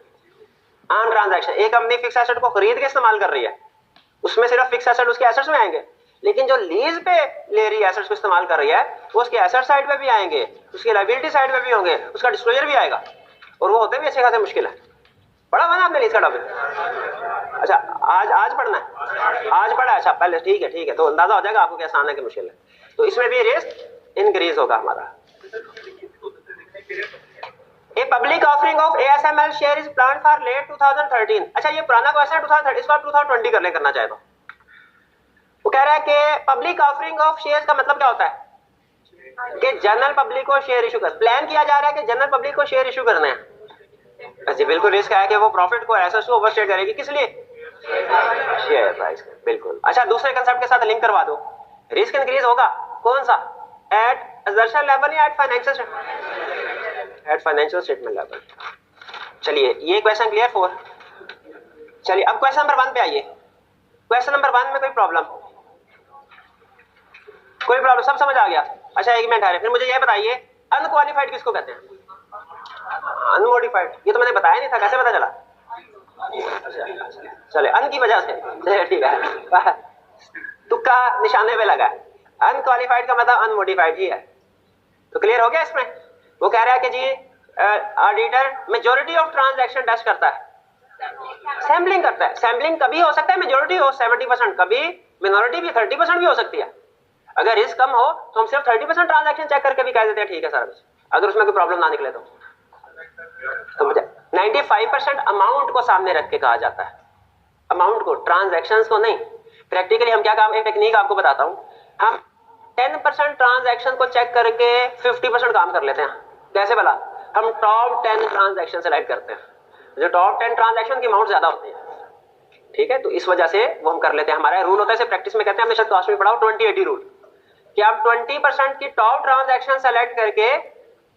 आम ट्रांजैक्शन, एक कंपनी फिक्स एसेट को खरीद के इस्तेमाल कर रही है, उसमें सिर्फ फिक्स एसेट उसके एसेट्स में आएंगे, लेकिन जो लीज पे ले रही है एसेट्स को इस्तेमाल कर रही है, वो उसके एसेट साइड पे भी आएंगे, उसकी लायबिलिटी साइड पे भी होंगे, उसका डिस्क्लोजर भी आएगा, और वो होते भी अच्छे खासे मुश्किल है। पढ़ा हुआ ना आपने लीज का टॉपिक? अच्छा, आज पढ़ना है? आज पढ़ा? अच्छा, पहले ठीक है, तो अंदाजा हो जाएगा आपको क्या आसान है कि मुश्किल है। तो इसमें भी रिस्क इंक्रीज होगा हमारा। A public offering of ASML share is planned for late 2013। अच्छा, ये पुराना क्वेश्चन है 2013, इसको आप 2020 करना चाहे तो। वो कह रहा है कि पब्लिक ऑफरिंग ऑफ शेयर का मतलब क्या होता है कि जनरल पब्लिक को शेयर इशू कर, प्लान किया जा रहा है कि जनरल पब्लिक को शेयर इशू करने हैं। अच्छा, बिल्कुल रिस्क है कि वो प्रॉफिट को ऐसा ओवरस्टेट करेगी, किस लिए? Share price. बिल्कुल। अच्छा, दूसरे कंसेप्ट के साथ लिंक करवा दो। रिस्क इंक्रीज होगा कौन सा? एट असर्शन लेवल या एट फाइनेंशियल स्टेटमेंट लेवल। चलिए, ये क्वेश्चन क्लियर 4। चलिए, अब क्वेश्चन नंबर 1 पे आइए। क्वेश्चन नंबर 1 में कोई प्रॉब्लम सब समझ आ गया? अच्छा, एक मिनट है, फिर मुझे ये बताइए अनक्वालिफाइड किसको कहते हैं? अनमोडिफाइड। ये तो मैंने बताया नहीं था, कैसे पता चला? चले, अन की वजह से, ठीक है, तुक्का निशाने पे लगा है। अनक्वालिफाइड का मतलब अनमोडिफाइड ही है। तो क्लियर हो गया इसमें? वो कह रहा है कि जी auditor majority of transaction test करता है, सैम्पलिंग करता है। सैम्पलिंग कभी हो सकता है मेजॉरिटी हो 70%, कभी मिनोरिटी भी 30% भी हो सकती है। अगर रिस्क कम हो तो हम सिर्फ 30% ट्रांजैक्शन चेक करके भी कह देते हैं ठीक है सर, अगर उसमें कोई प्रॉब्लम ना निकले तो मुझे 95% अमाउंट को सामने रख के कहा जाता है, अमाउंट को, ट्रांजैक्शंस को नहीं। प्रैक्टिकली हम क्या काम, एक टेक्निक आपको बताता हूं, हम 10% ट्रांजैक्शन को चेक करके 50% काम कर लेते हैं। कैसे भला? हम टॉप 10 ट्रांजैक्शन सेलेक्ट करते हैं, जो टॉप 10 ट्रांजैक्शन की अमाउंट ज्यादा होती है, ठीक है, तो इस वजह से वो हम कर लेते हैं। हमारा रूल होता है, प्रैक्टिस में कहते हैं, हमने शायद क्लास में पढ़ा 20-80 रूल, कि आप 20% की टॉप ट्रांजैक्शन सेलेक्ट करके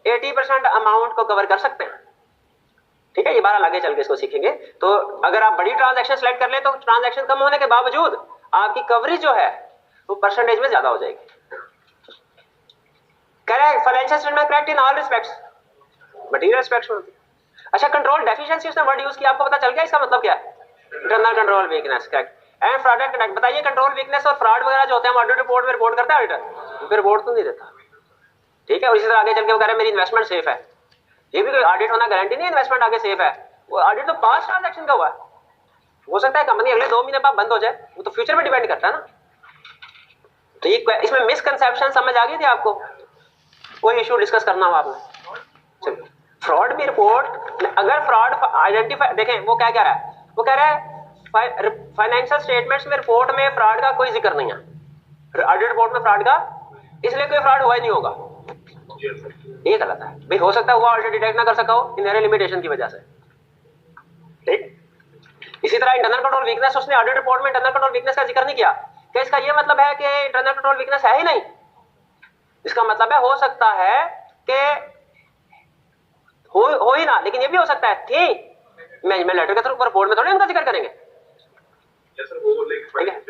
80% अमाउंट को कवर कर सकते हैं। ठीक है, ये बार आगे चल के इसको सीखेंगे। तो अगर आप बड़ी ट्रांजैक्शन सेलेक्ट कर ले तो ट्रांजैक्शन कम होने के बावजूद आपकी कवरेज जो है वो परसेंटेज में ज्यादा हो जाएगी। Correct, financial statement correct in all respects, material respects में। अच्छा, कंट्रोल डेफिशिएंसी उसने वर्ड यूज किया, आपको पता चल गया इसका मतलब क्या है? Internal control weakness, correct. And fraud correct. बताइए, कंट्रोल वीकनेस और फ्रॉड वगैरह जो होते हैं ऑडिट रिपोर्ट में रिपोर्ट करता है ऑडिटर? फिर रिपोर्ट तो नहीं देता, ठीक है। और इसी तरह आगे चल के वो कह रहे हैं मेरी इन्वेस्टमेंट सेफ है, ये भी कोई ऑडिट होना गारंटी नहीं है इन्वेस्टमेंट आगे सेफ है। वो ऑडिट तो पास्ट ट्रांजैक्शन का हुआ है, हो सकता है कंपनी अगले 2 महीने बाद बंद हो जाए, वो तो फ्यूचर पे डिपेंड करता है ना। तो ये इसमें मिसकंसेप्शन समझ आ गई थी आपको? कोई इशू डिस्कस करना हो आपने? चलिए, फ्रॉड की रिपोर्ट, अगर फ्रॉड आइडेंटिफाई, देखें वो क्या कह रहा है, वो कह रहा है फाइनेंशियल स्टेटमेंट्स में रिपोर्ट में फ्रॉड का कोई जिक्र नहीं है, ऑडिट रिपोर्ट में फ्रॉड का, इसलिए कोई फ्रॉड हुआ ही नहीं होगा। ये गलत है भाई, हो सकता है वो ऑलरेडी डिटेक्ट ना कर सका हो इनहेरेंट लिमिटेशन की वजह से, ठीक। इसी तरह इंटरनल कंट्रोल वीकनेस, उसने ऑडिट रिपोर्ट में इंटरनल कंट्रोल वीकनेस का जिक्र नहीं किया, क्या इसका ये मतलब है कि इंटरनल कंट्रोल वीकनेस है ही नहीं? इसका मतलब है हो सकता है कि हो ही ना, लेकिन ये भी हो सकता है थी, मैनेजमेंट लेटर के थ्रू रिपोर्ट में थोड़ी उनका जिक्र करेंगे, ठीक है।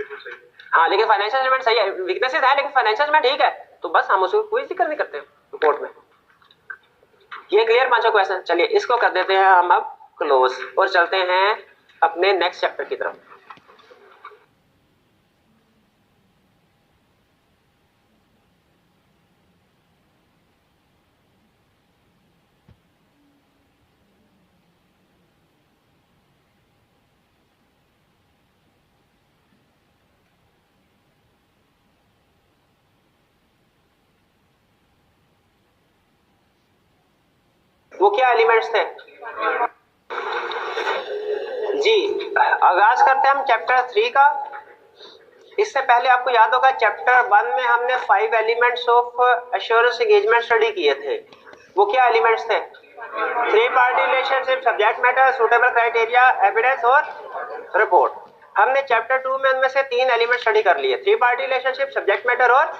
हाँ, लेकिन फाइनेंशियल स्टेटमेंट सही है, वीकनेसेस है लेकिन फाइनेंशियल स्टेटमेंट ठीक है, तो बस हम उसको कोई जिक्र नहीं करते रिपोर्ट में। ये क्लियर पांचों क्वेश्चन। चलिए, इसको कर देते हैं हम अब क्लोज और चलते हैं अपने नेक्स्ट चैप्टर की तरफ। वो क्या एलिमेंट्स थे जी? आगाज करते हैं हम चैप्टर 3 का। इससे पहले आपको याद होगा चैप्टर 1 में हमने 5 elements of assurance engagement study किए थे। वो क्या एलिमेंट्स थे? 3 party relationship, subject matter, suitable criteria, evidence और रिपोर्ट। हमने चैप्टर 2 में उनमें से 3 एलिमेंट स्टडी कर लिए, 3 पार्टी रिलेशनशिप, सब्जेक्ट मैटर और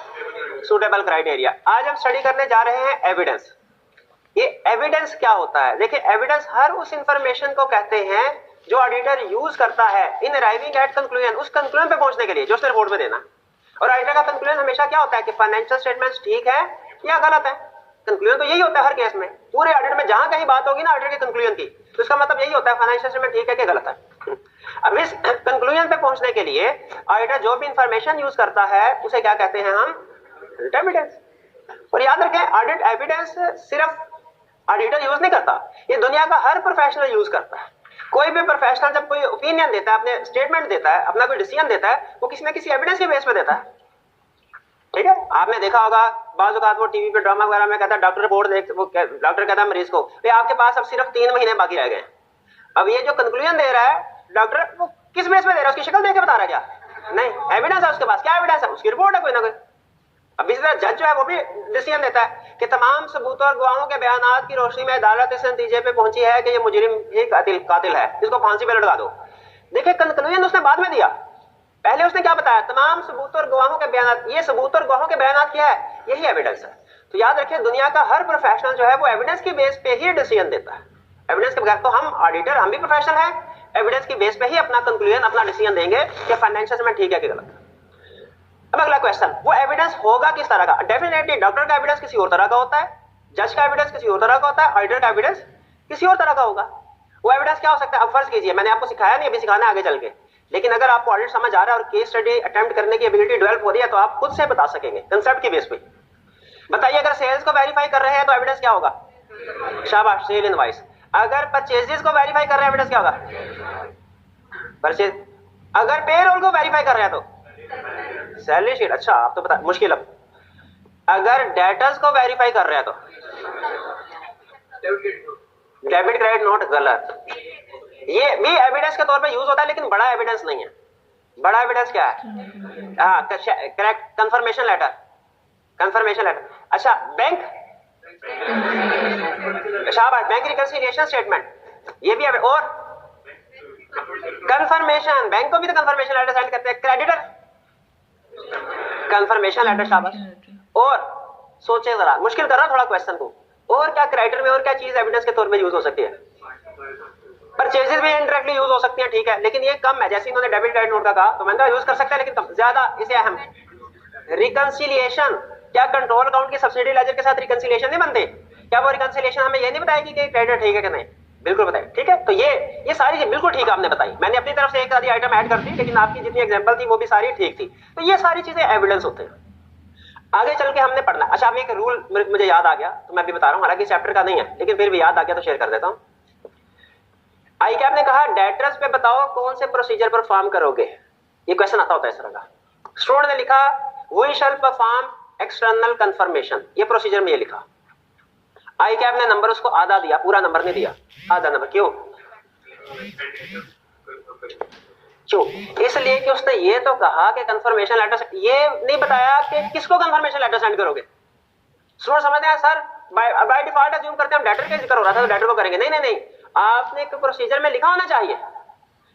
सूटेबल क्राइटेरिया। आज हम स्टडी करने जा रहे हैं एविडेंस। ये एविडेंस क्या होता है? देखिए, एविडेंस हर उस इंफॉर्मेशन को कहते हैं जो ऑडिटर यूज करता है इन अराइविंग एट कंक्लूजन, उस कंक्लूजन पे पहुंचने के लिए जो उसने रिपोर्ट में देना। और ऑडिटर का कंक्लूजन हमेशा क्या होता है कि फाइनेंशियल स्टेटमेंट्स ठीक है या गलत है। कंक्लूजन तो यही होता है हर केस में। पूरे ऑडिट में जहां कहीं बात होगी ना ऑडिटर के कंक्लूजन की, तो इसका मतलब यही होता है फाइनेंशियल स्टेटमेंट ठीक है कि गलत है। अब इस कंक्लूजन पे पहुंचने के लिए ऑडिटर जो भी इंफॉर्मेशन यूज करता है उसे क्या कहते हैं हम? एविडेंस। और याद रखें, ऑडिट एविडेंस सिर्फ ऑडिटर यूज नहीं करता, ये दुनिया का हर प्रोफेशनल यूज करता है। कोई भी प्रोफेशनल जब कोई ओपिनियन देता है, अपने स्टेटमेंट देता है, अपना कोई डिसीजन देता है, वो किसी न किसी एविडेंस के बेस पे देता है। ठीक है, आपने देखा होगा बाज़ औक़ात वो टीवी पे ड्रामा वगैरह में कहता है डॉक्टर रिपोर्ट देख, वो डॉक्टर कहता है मरीज को भाई आपके पास अब सिर्फ 3 महीने बाकी रह गए। अब ये जो कंक्लूजन दे रहा है डॉक्टर, वो किस बेस पे दे रहा है? उसकी शक्ल देख के बता रहा है क्या? नहीं, एविडेंस है उसके पास। क्या एविडेंस है? उसकी रिपोर्ट है कोई ना कोई। अब इसी तरह जज जो है वो भी डिसीजन देता है कि तमाम सबूतों और गवाहों के बयानात की रोशनी में अदालत इस नतीजे पे पहुंची है कि ये मुजरिम ही कातिल है, इसको फांसी पे लटका दो। देखिए, कंक्लूजन उसने बाद में दिया, पहले उसने क्या बताया? तमाम सबूतों और गवाहों के बयानात। ये सबूत और गवाहों के बयानात क्या है? यही एविडेंस है। तो याद रखिए, दुनिया का हर प्रोफेशनल जो है वो एविडेंस की बेस पे ही डिसीजन देता है। एविडेंस के बगैर तो हम ऑडिटर, हम भी प्रोफेशनल है, एविडेंस की बेस पे ही अपना कंक्लूजन, अपना डिसीजन देंगे कि फाइनेंशियल स्टेटमेंट ठीक है कि गलत है। अब अगला क्वेश्चन, वो एविडेंस होगा किस तरह का? डेफिनेटली डॉक्टर का एविडेंस किसी और तरह का होता है, जज का एविडेंस किसी और तरह का होता है, ऑडिटर का एविडेंस किसी और तरह का होगा। वो एविडेंस क्या हो सकता है? अब फर्ज कीजिए, मैंने आपको सिखाया नहीं, अभी सिखाना है आगे चल के, लेकिन अगर आपको ऑडिट समझ आ रहा है और केस स्टडी अटेम्प्ट करने की एबिलिटी डेवलप हो रही है तो आप खुद से बता सकेंगे कंसेप्ट की बेस पे। बताइए, अगर सेल्स को वेरीफाई कर रहे हैं तो एविडेंस क्या होगा? शाबाश, सेल इनवॉइस। अगर परचेजेस को वेरीफाई कर रहे हैं एविडेंस क्या होगा? परचेज। अगर पेरोल को वेरीफाई कर रहे हैं तो सैलरी शीट। अच्छा, आप तो बता, मुश्किल। अब अगर डेटर्स को वेरीफाई कर रहे हैं तो डेबिट क्रेडिट नोट। गलत। ये भी एविडेंस के तौर पे यूज होता है लेकिन बड़ा एविडेंस नहीं है। बड़ा एविडेंस क्या है? Correct, confirmation letter. Confirmation letter. अच्छा, बैंक, शाबाश, बैंक रिकंसिलिएशन स्टेटमेंट, ये भी। और कंफर्मेशन, बैंक को भी तो कंफर्मेशन लेटर सेंड करते हैं। क्रेडिटर कंफर्मेशन लेटर, शाबाश। और सोचे जरा, मुश्किल कर रहा थोड़ा क्वेश्चन को। और क्या क्राइटेरिया में और क्या चीज एविडेंस के तौर पे यूज हो सकती है? परचेजेस भी इनडायरेक्टली यूज हो सकती है, ठीक है, लेकिन ये कम है। जैसे इन्होंने डेबिट क्रेडिट नोट का कहा तो महंगा यूज कर सकते हैं लेकिन कम, ज्यादा इसे अहम। रिकंसिलिएशन, क्या कंट्रोल अकाउंट की सब्सिडी लेजर के साथ रिकंसिलिएशन नहीं बनते? क्या वो रिकंसिलिएशन हमें ये नहीं बताएगी कि क्रेडिट ठीक है कि नहीं? बिल्कुल बताए, ठीक है। तो ये सारी चीज बिल्कुल ठीक आपने बताई। मैंने अपनी तरफ से एक आधी आइटम ऐड कर दी लेकिन आपकी जितनी एग्जांपल थी वो भी सारी ठीक थी। तो ये सारी चीजें एविडेंस होते हैं। आगे चल के हमने पढ़ना। अच्छा, अब एक रूल मुझे याद आ गया तो मैं भी बता रहा हूं, हालांकि चैप्टर का नहीं है लेकिन फिर भी याद आ गया तो शेयर कर देता हूं। आई कैप ने कहा डेटर्स पे बताओ कौन से प्रोसीजर परफॉर्म करोगे। ये क्वेश्चन आता होता है इस तरह का। स्टूडेंट ने लिखा we shall perform external confirmation, ये प्रोसीजर में ये लिखा। आई कैप ने नंबर उसको आधा दिया, पूरा नंबर नहीं दिया, आधा नंबर। क्यों? इसलिए कि उसने ये तो कहा कि कंफर्मेशन लेटर, ये नहीं बताया कि किसको कंफर्मेशन लेटर सेंड करोगे। स्टूडेंट समझते हैं सर बाय डिफॉल्ट अज्यूम करते हैं हम डेटर का जिक्र हो रहा था तो डेटर को करेंगे। नहीं नहीं नहीं, आपने एक प्रोसीजर में लिखा होना चाहिए,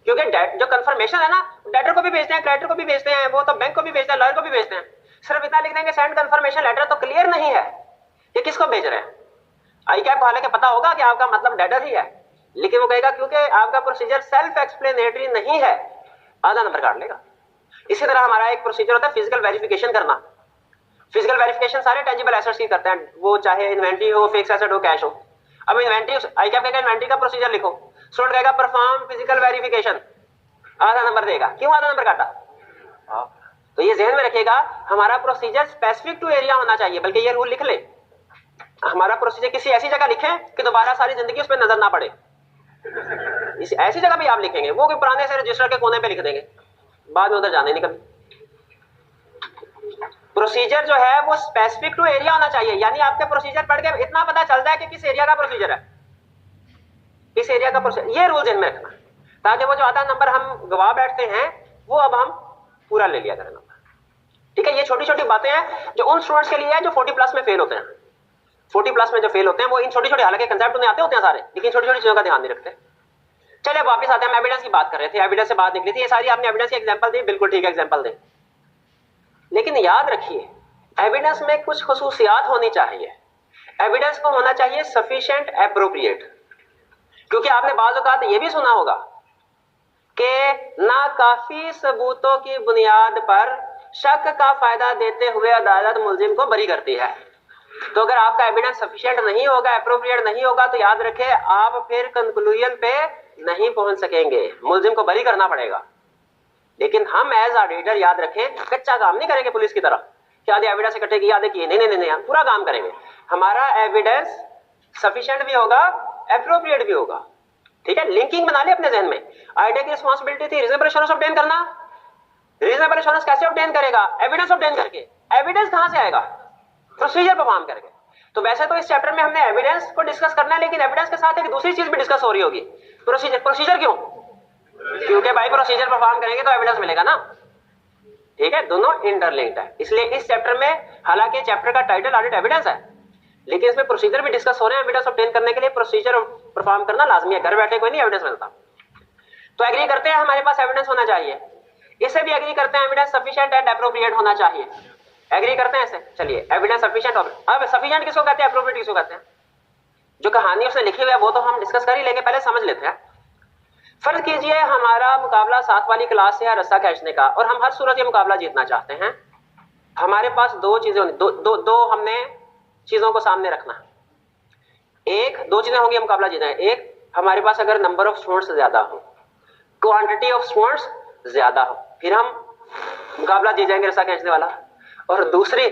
क्योंकि जो कंफर्मेशन है ना, डेटर को भी भेजते हैं, क्रेडिटर को भी भेजते हैं, वो तो बैंक को भी भेजते हैं, लॉयर को भी भेजते हैं। सिर्फ इतना लिख देंगे सेंड कंफर्मेशन लेटर, तो क्लियर नहीं है कि किसको भेज रहे हैं। आई कैप हालांकि पता होगा कि आपका मतलब डेटर ही है, लेकिन वो कहेगा क्योंकि आपका प्रोसीजर सेल्फ एक्सप्लेनेटरी नहीं है, आधा नंबर काट लेगा। इसी तरह हमारा एक प्रोसीजर होता है फिजिकल वेरिफिकेशन करना। फिजिकल वेरिफिकेशन सारे टेंजिबल एसेट्स की करते हैं, वो चाहे इन्वेंट्री हो, फिक्स एसेट हो, कैश हो। अब इन्वेंट्री, आई कैप कहेगा इन्वेंट्री का प्रोसीजर लिखो, स्टूडेंट कहेगा परफॉर्म फिजिकल वेरिफिकेशन, आधा नंबर देगा। क्यों आधा नंबर काटा? तो ये ध्यान में रखिएगा, हमारा प्रोसीजर स्पेसिफिक टू एरिया होना चाहिए। बल्कि ये रूल लिख ले, हमारा प्रोसीजर किसी ऐसी जगह लिखें कि दोबारा सारी जिंदगी उस पर नजर ना पड़े। इस ऐसी जगह भी आप लिखेंगे, वो कि पुराने से रजिस्टर के कोने पे लिख देंगे, बाद में उधर जाने नहीं कभी। प्रोसीजर जो है वो स्पेसिफिक टू एरिया होना चाहिए, यानी आपके प्रोसीजर पढ़ के इतना पता चल जाए कि किस एरिया का प्रोसीजर है। इस एरिया का प्रोसेस, ये रूल ध्यान में रखना ताकि वो जो आधा नंबर हम गवा बैठते हैं वो अब हम पूरा ले लिया करें नंबर। ठीक है, ये छोटी छोटी बातें हैं जो उन स्टूडेंट्स के लिए है जो 40 प्लस में फेल होते हैं। 40 प्लस में जो फेल होते हैं वो इन छोटी छोटी, हालांकि कंसेप्ट उन्हें आते होते हैं सारे, लेकिन छोटी छोटी चीजों का ध्यान नहीं रखते। चलिए वापस आते हैं, हम एविडेंस की बात कर रहे थे, एविडेंस से बात निकली थी, ये सारी आपने एविडेंस की एग्जांपल दी, बिल्कुल ठीक है एग्जांपल दे, लेकिन याद रखिए एविडेंस में कुछ खुसूसियात होनी चाहिए। एविडेंस को होना चाहिए सफिशिएंट एप्रोप्रिएट, क्योंकि आपने बाज़ औक़ात ये भी सुना होगा कि नाकाफी सबूतों की बुनियाद पर शक का फायदा देते हुए अदालत मुलजिम को बरी करती है। तो अगर आपका एविडेंस सफिशिएंट नहीं होगा, एप्रोप्रिएट नहीं होगा, तो याद रखें आप फिर कंक्लूजन पे नहीं पहुंच सकेंगे, मुलजिम को बरी करना पड़ेगा। लेकिन हम एज ऑडिटर याद रखें कच्चा काम नहीं करेंगे पुलिस की तरह कि आधे एविडेंस इकट्ठे किए आधे किए, नहीं नहीं नहीं, हम पूरा काम करेंगे। हमारा एविडेंस सफिशिएंट भी होगा, एप्रोप्रिएट भी होगा। ठीक है, लिंकिंग बना ले अपने जहन में। आईटी की रिस्पांसिबिलिटी थी रीजनेबल एश्योरेंस ऑब्टेन करना। रीजनेबल एश्योरेंस कैसे ऑब्टेन करेगा? एविडेंस ऑब्टेन करके। एविडेंस कहां से आएगा? प्रोसीजर परफॉर्म करके। तो वैसे तो इस चैप्टर में हमने एविडेंस को डिस्कस करना है, लेकिन एविडेंस के साथ एक दूसरी चीज भी डिस्कस हो रही होगी, प्रोसीजर। प्रोसीजर क्यों? क्योंकि भाई प्रोसीजर परफॉर्म करेंगे तो एविडेंस मिलेगा ना। ठीक है, दोनों इंटरलिंक्ड है। इसलिए इस चैप्टर में, हालांकि चैप्टर का टाइटल ऑडिट एविडेंस है, लेकिन इसमें प्रोसीजर भी डिस्कस हो रहे हैं। एविडेंस ऑब्टेन करने के लिए प्रोसीजर परफॉर्म करना लाजमी है, घर बैठे कोई नहीं एविडेंस मिलता। तो एग्री करते हैं हमारे पास एविडेंस होना चाहिए। इससे भी एग्री करते हैं एविडेंस सफिशिएंट एंड एप्रोप्रिएट होना चाहिए। एग्री करते हैं इससे? चलिए, एविडेंस सफिशिएंट। अब सफिशिएंट किसको कहते हैं, एप्रोप्रिएट किसको कहते हैं? जो कहानी उसने लिखी हुई है वो तो हम डिस्कस कर ही लेंगे, पहले समझ लेते हैं। फर्ज कीजिए हमारा मुकाबला 7 वाली क्लास से है रस्सा खींचने का, और हम हर सूरत ये मुकाबला जीतना चाहते हैं। हमारे पास दो चीजें दो हमने चीजों को सामने रखना है। दो चीजें होंगी मुकाबला जीतना है। एक, हमारे पास अगर नंबर ऑफ स्टूडेंट्स ज्यादा हो, क्वांटिटी ऑफ स्टूडेंट्स ज्यादा हो, फिर हम मुकाबला जीत जाएंगे रस्सा खींचने वाला। और दूसरी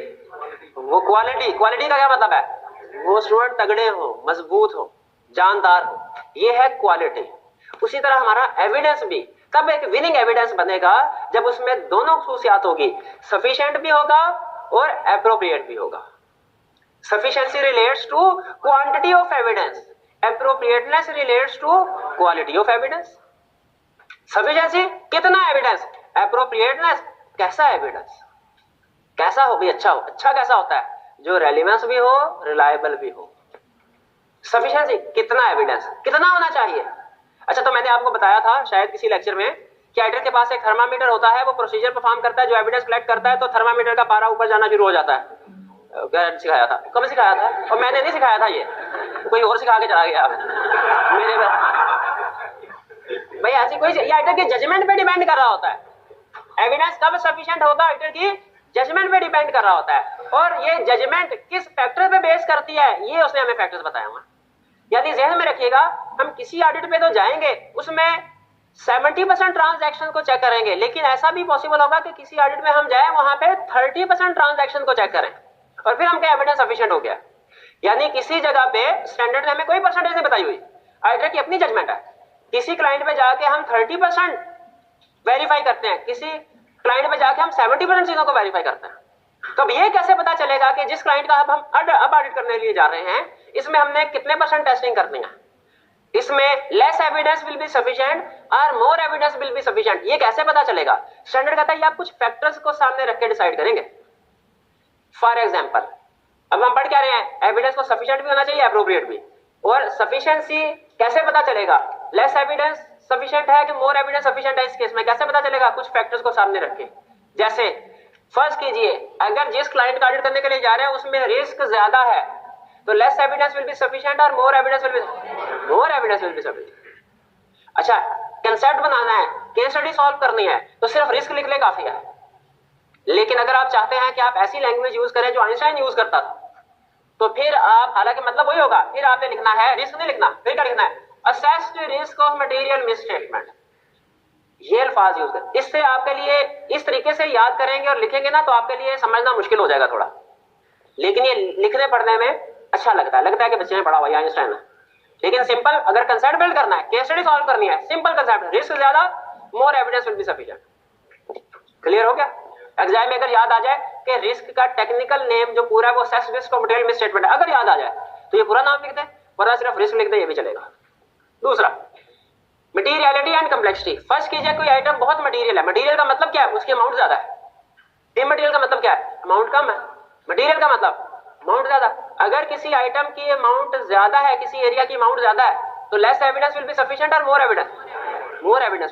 वो क्वालिटी। क्वालिटी का क्या मतलब है? वो स्टूडेंट तगड़े हो, मजबूत हो, जानदार हो, ये है क्वालिटी। उसी तरह हमारा एविडेंस भी तब एक विनिंग एविडेंस बनेगा जब उसमें दोनों खुसूसियात होगी, सफिशिएंट भी होगा और एप्रोप्रिएट भी होगा। Sufficiency relates to quantity of evidence, appropriateness relates to quality of evidence. Sufficiency कितना एविडेंस, एप्रोप्रिएटनेस कैसा एविडेंस, कैसा हो भी, अच्छा हो। अच्छा कैसा होता है? जो रेलेवेंस भी हो, रिलायबल भी हो। सफिशिएंसी कितना एविडेंस, कितना होना चाहिए। अच्छा, तो मैंने आपको बताया था शायद किसी लेक्चर में कि ऑडिटर के पास एक थर्मामीटर होता है, वो प्रोसीजर परफॉर्म करता है, जो एविडेंस कलेक्ट करता है तो थर्मामीटर का पारा ऊपर जाना शुरू हो जाता है। सिखाया था, कब सिखाया था? और मैंने नहीं सिखाया था, ये कोई और सिखा के चला गया मेरे भाई। ऐसी कोई, ये ऑडिटर की जजमेंट पे डिपेंड कर रहा होता है। एविडेंस कब सफिशिएंट होगा ऑडिटर की जजमेंट पे डिपेंड कर रहा होता है। और ये जजमेंट किस फैक्टर पे बेस करती है, ये उसने हमें फैक्टर्स बताया हुआ। यदि ध्यान में रखिएगा, हम किसी ऑडिट पे तो जाएंगे, उसमें 70% ट्रांजैक्शन को चेक करेंगे, लेकिन ऐसा भी पॉसिबल होगा कि किसी ऑडिट में हम जाएं वहां पे 30% ट्रांजैक्शन को चेक करें और फिर हम क्या एविडेंस सफिशिएंट हो गया। यानी किसी जगह पे स्टैंडर्ड ने हमें कोई परसेंटेज नहीं बताई हुई, ऑडिटर की अपनी जजमेंट है। किसी क्लाइंट पे जाके हम 30% वेरीफाई करते हैं, किसी क्लाइंट पे जाके हम 70% चीजों को वेरीफाई करते हैं। तो अब ये कैसे पता चलेगा कि जिस क्लाइंट का अब ऑडिट करने के लिए जा रहे हैं, इसमें हमने कितने % टेस्टिंग करनी है, इसमें less evidence will be sufficient और more evidence will be sufficient, ये कैसे पता चलेगा? स्टैंडर्ड कहता है ये आप कुछ फैक्टर्स को सामने रख के डिसाइड करेंगे। फॉर एग्जांपल, अब हम पढ़ क्या रहे हैं, एविडेंस को सफिशिएंट भी होना चाहिए, एप्रोप्रिएट भी। और सफिशिएंसी कैसे पता चलेगा? लेस एविडेंस सफिशिएंट है कि मोर एविडेंस सफिशिएंट है, इस केस में कैसे पता चलेगा? कुछ फैक्टर्स को सामने रख के। जैसे फर्ज कीजिए अगर जिस क्लाइंट का ऑडिट करने के लिए जा रहे हैं उसमें रिस्क ज्यादा है, तो less evidence will be sufficient और more evidence will be sufficient. अच्छा, कंसेप्ट बनाना है, केस स्टडी सॉल्व करनी है, तो सिर्फ रिस्क लिख ले काफी है। लेकिन अगर आप चाहते हैं कि आप ऐसी लैंग्वेज यूज करें जो आइंस्टाइन यूज करता था, तो फिर आप, हालांकि मतलब वही होगा, फिर आपने लिखना है, रिस्क नहीं लिखना, फिर क्या लिखना है? Assessed risk of material misstatement, ये अल्फाज यूज कर। इससे आपके लिए इस तरीके से याद करेंगे और लिखेंगे ना, तो आपके लिए समझना मुश्किल हो जाएगा थोड़ा, लेकिन ये लिखने पढ़ने में अच्छा लगता है कि बच्चे ने पढ़ा हुआ आइंस्टाइन है। लेकिन सिंपल अगर कंसेप्ट बिल्ड करना है, केस स्टडी सॉल्व करनी है, सिंपल कंसेप्ट, रिस्क ज्यादा, मोर evidence will be sufficient. Clear हो गया? एग्जाम में अगर याद आ जाए कि रिस्क का टेक्निकल नेम जो पूरा वो assessed risk of material misstatement है, अगर याद आ जाए तो ये पूरा नाम लिख दे, वरना सिर्फ रिस्क लिख दे, ये भी चलेगा। दूसरा मटीरियलिटी एंड कम्प्लेक्सिटी। फर्स्ट कीजिए कोई आइटम बहुत मटीरियल है, मटीरियल का मतलब क्या है, उसकी अमाउंट ज्यादा है। इमटीरियल का मतलब क्या है, अमाउंट कम है। मटीरियल का मतलब अमाउंट ज्यादा। अगर किसी आइटम की अमाउंट ज्यादा है, किसी एरिया की अमाउंट ज्यादा है, तो less evidence will be sufficient और more evidence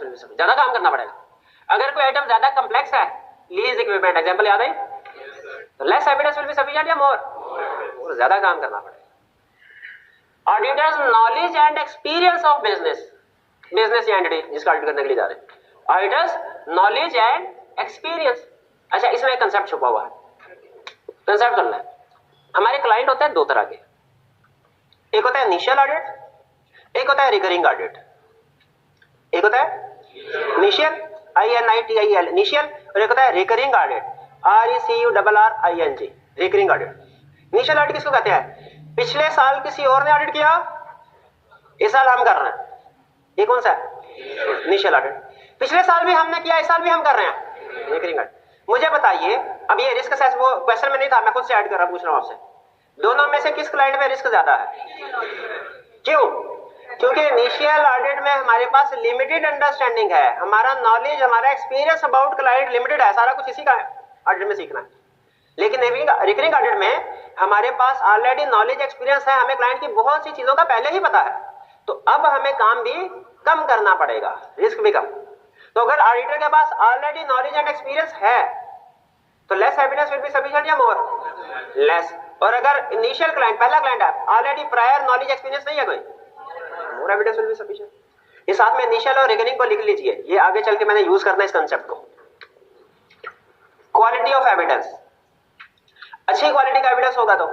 will be sufficient, ज्यादा काम करना पड़ेगा। अगर कोई आइटम ज्यादा कम्प्लेक्स है, लीज इक्विपमेंट एग्जांपल याद है, तो less evidence will be sufficient या मोर, ज्यादा काम करना पड़ेगा। Auditors knowledge and experience of business या एंटिटी जिसका ऑडिट करने के लिए जा रहे हैं, ऑडिटर्स नॉलेज एंड एक्सपीरियंस। अच्छा, इसमें एक कंसेप्ट छुपा हुआ है, कंसेप्ट करना है। हमारे क्लाइंट होते हैं दो तरह के, एक होता है इनिशियल ऑडिट, एक होता है रिकरिंग ऑडिट। एक होता है इनिशियल INITIAL इनिशियल, और एक होता है recurring audit RECURRING recurring audit. Initial audit किसको कहते हैं, पिछले साल किसी और ने ऑडिट किया, इस साल हम कर रहे हैं, ये कौन सा है, इनिशियल ऑडिट। पिछले साल भी हमने किया, इस साल भी हम कर रहे हैं, रिकरिंग ऑडिट। मुझे बताइए, अब ये रिस्क असेस वो क्वेश्चन में नहीं था, मैं खुद से ऐड कर रहा पूछ रहा हूं आपसे, दोनों में से किस क्लाइंट में रिस्क ज्यादा है, क्यों, क्योंकि इनिशियल ऑडिट में हमारे पास लिमिटेड अंडरस्टैंडिंग है, हमारा नॉलेज, हमारा एक्सपीरियंस अबाउट क्लाइंट लिमिटेड है, सारा कुछ इसी का ऑडिट में सीखना है। लेकिन रिकरिंग ऑडिट में हमारे पास ऑलरेडी नॉलेज एक्सपीरियंस है, हमें क्लाइंट की बहुत सी चीजों का पहले ही पता है, तो अब हमें काम भी कम करना पड़ेगा, रिस्क भी कम। तो अगर ऑडिटर के पास ऑलरेडी नॉलेज एंड एक्सपीरियंस है तो less evidence will be sufficient या मोर, लेस। और अगर इनिशियल क्लाइंट, पहला क्लाइंट है, ऑलरेडी प्रायर नॉलेज एक्सपीरियंस नहीं है कोई, मोर एविडेंस विल बी सफिशिएंट। इस साथ में इनिशियल और रिकरिंग को लिख लीजिए, ये आगे चल के मैंने यूज करना है इस कंसेप्ट को। क्वालिटी ऑफ एविडेंस, अच्छी क्वालिटी का एविडेंस होगा तो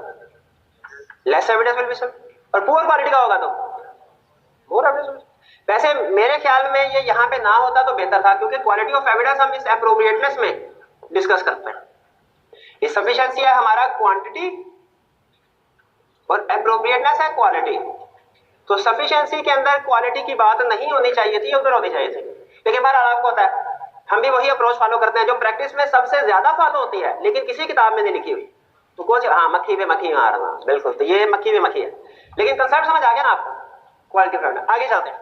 less evidence will be sufficient, और पुअर क्वालिटी का होगा तो मोर एविडेंस विल बी। वैसे मेरे ख्याल में ये यहां पे ना होता तो बेहतर था, क्योंकि क्वालिटी ऑफ एविडेंस हम इस एप्रोप्रिएटनेस में डिस्कस करते हैं। ये सफिशिएंसी है हमारा क्वांटिटी और एप्रोप्रिएटनेस है क्वालिटी। तो सफिशिएंसी के अंदर क्वालिटी की बात नहीं होनी चाहिए थी, उधर होनी चाहिए थी। लेकिन बहरहाल आपको होता है, हम भी वही अप्रोच फॉलो करते हैं जो प्रैक्टिस में सबसे ज्यादा फॉलो होती है, लेकिन किसी किताब में नहीं लिखी हुई। तो कुछ हाँ मक्खी पे मक्खी मारना, बिल्कुल, तो ये मक्खी पे मक्खी है, लेकिन कंसेप्ट समझ आ गया ना आपको, क्वालिटी ऑफ। आगे चलते हैं,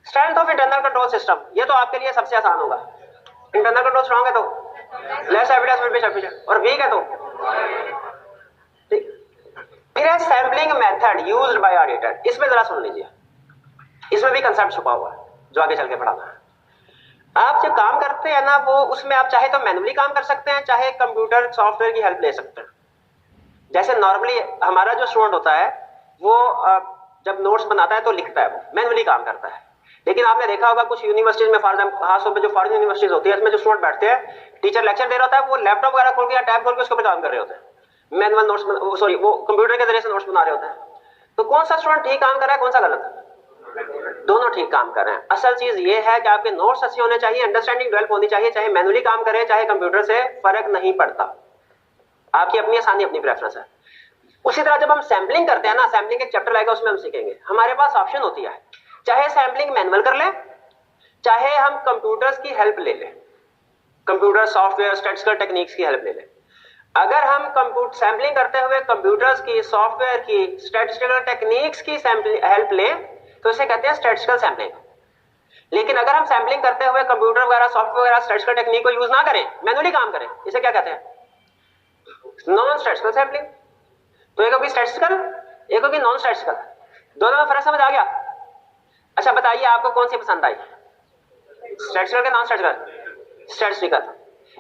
strength of internal control system. ये तो आपके लिए सबसे आसान होगा। इंटरनल कंट्रोल स्ट्रांग है तो less evidence will be sufficient, और वीक है तो ठीक। फिर है sampling method used by auditor. इसमें जरा सुन लीजिए, इसमें भी कंसेप्ट छुपा हुआ है जो आगे चल के पढ़ाना है। आप जो काम करते हैं ना, वो उसमें आप चाहे तो मैनुअली काम कर सकते हैं, चाहे कंप्यूटर सॉफ्टवेयर की हेल्प ले सकते हैं। जैसे नॉर्मली हमारा जो स्टूडेंट होता है वो जब नोट्स बनाता है तो लिखता है, वो मैनुअली काम करता है। लेकिन आपने देखा होगा कुछ यूनिवर्सिटीज में, फॉर एग्जाम्पल खासतौर पे जो फॉरेन यूनिवर्सिटीज होती है, इसमें जो स्टूडेंट बैठते हैं, टीचर लेक्चर दे रहा होता है, वो लैपटॉप वगैरह खोल के या टैब खोल के उसके ऊपर काम कर रहे होते हैं, मैनुअल नोट्स, सॉरी वो कंप्यूटर के जरिए से नोट्स बना रहे होते हैं। तो कौन सा स्टूडेंट ठीक काम कर रहा है, कौन सा गलत? दोनों ठीक काम कर रहे हैं। असल चीज ये है कि आपके नोट्स अच्छे होने चाहिए, अंडरस्टैंडिंग डेवलप होनी चाहिए, चाहे मैनुअली काम करें चाहे कंप्यूटर से, फर्क नहीं पड़ता, आपकी अपनी आसानी, अपनी प्रेफरेंस है। उसी तरह जब हम सैंपलिंग करते हैं ना, सैंपलिंग एक चैप्टर लाएगा उसमें हम सीखेंगे, हमारे पास ऑप्शन होती है, चाहे सैंपलिंग मैनुअल कर लें, चाहे हम कंप्यूटर्स की हेल्प ले लें, कंप्यूटर सॉफ्टवेयर स्टैटिस्टिकल टेक्निक्स की हेल्प ले लें। अगर हम कंप्यूटर सैंपलिंग करते हुए कंप्यूटर्स की, सॉफ्टवेयर की, स्टैटिस्टिकल टेक्निक्स की हेल्प लें तो इसे कहते हैं स्टैटिस्टिकल सैंपलिंग। लेकिन अगर हम सैंपलिंग करते हुए कंप्यूटर वगैरह, सॉफ्टवेयर वगैरह, स्टैटिस्टिकल टेक्निक को यूज ना करें, मैनुअली काम करें, इसे क्या कहते हैं? Non statistical sampling. तो एक होगी स्टैटिस्टिकल, एक होगी नॉन स्टैटिस्टिकल। दोनों में फर्क समझ आ गया? अच्छा बताइए आपको कौन सी पसंद आई, स्टैटिस्टिकल के नॉन स्टैटिस्टिकल? स्टैटिस्टिकल।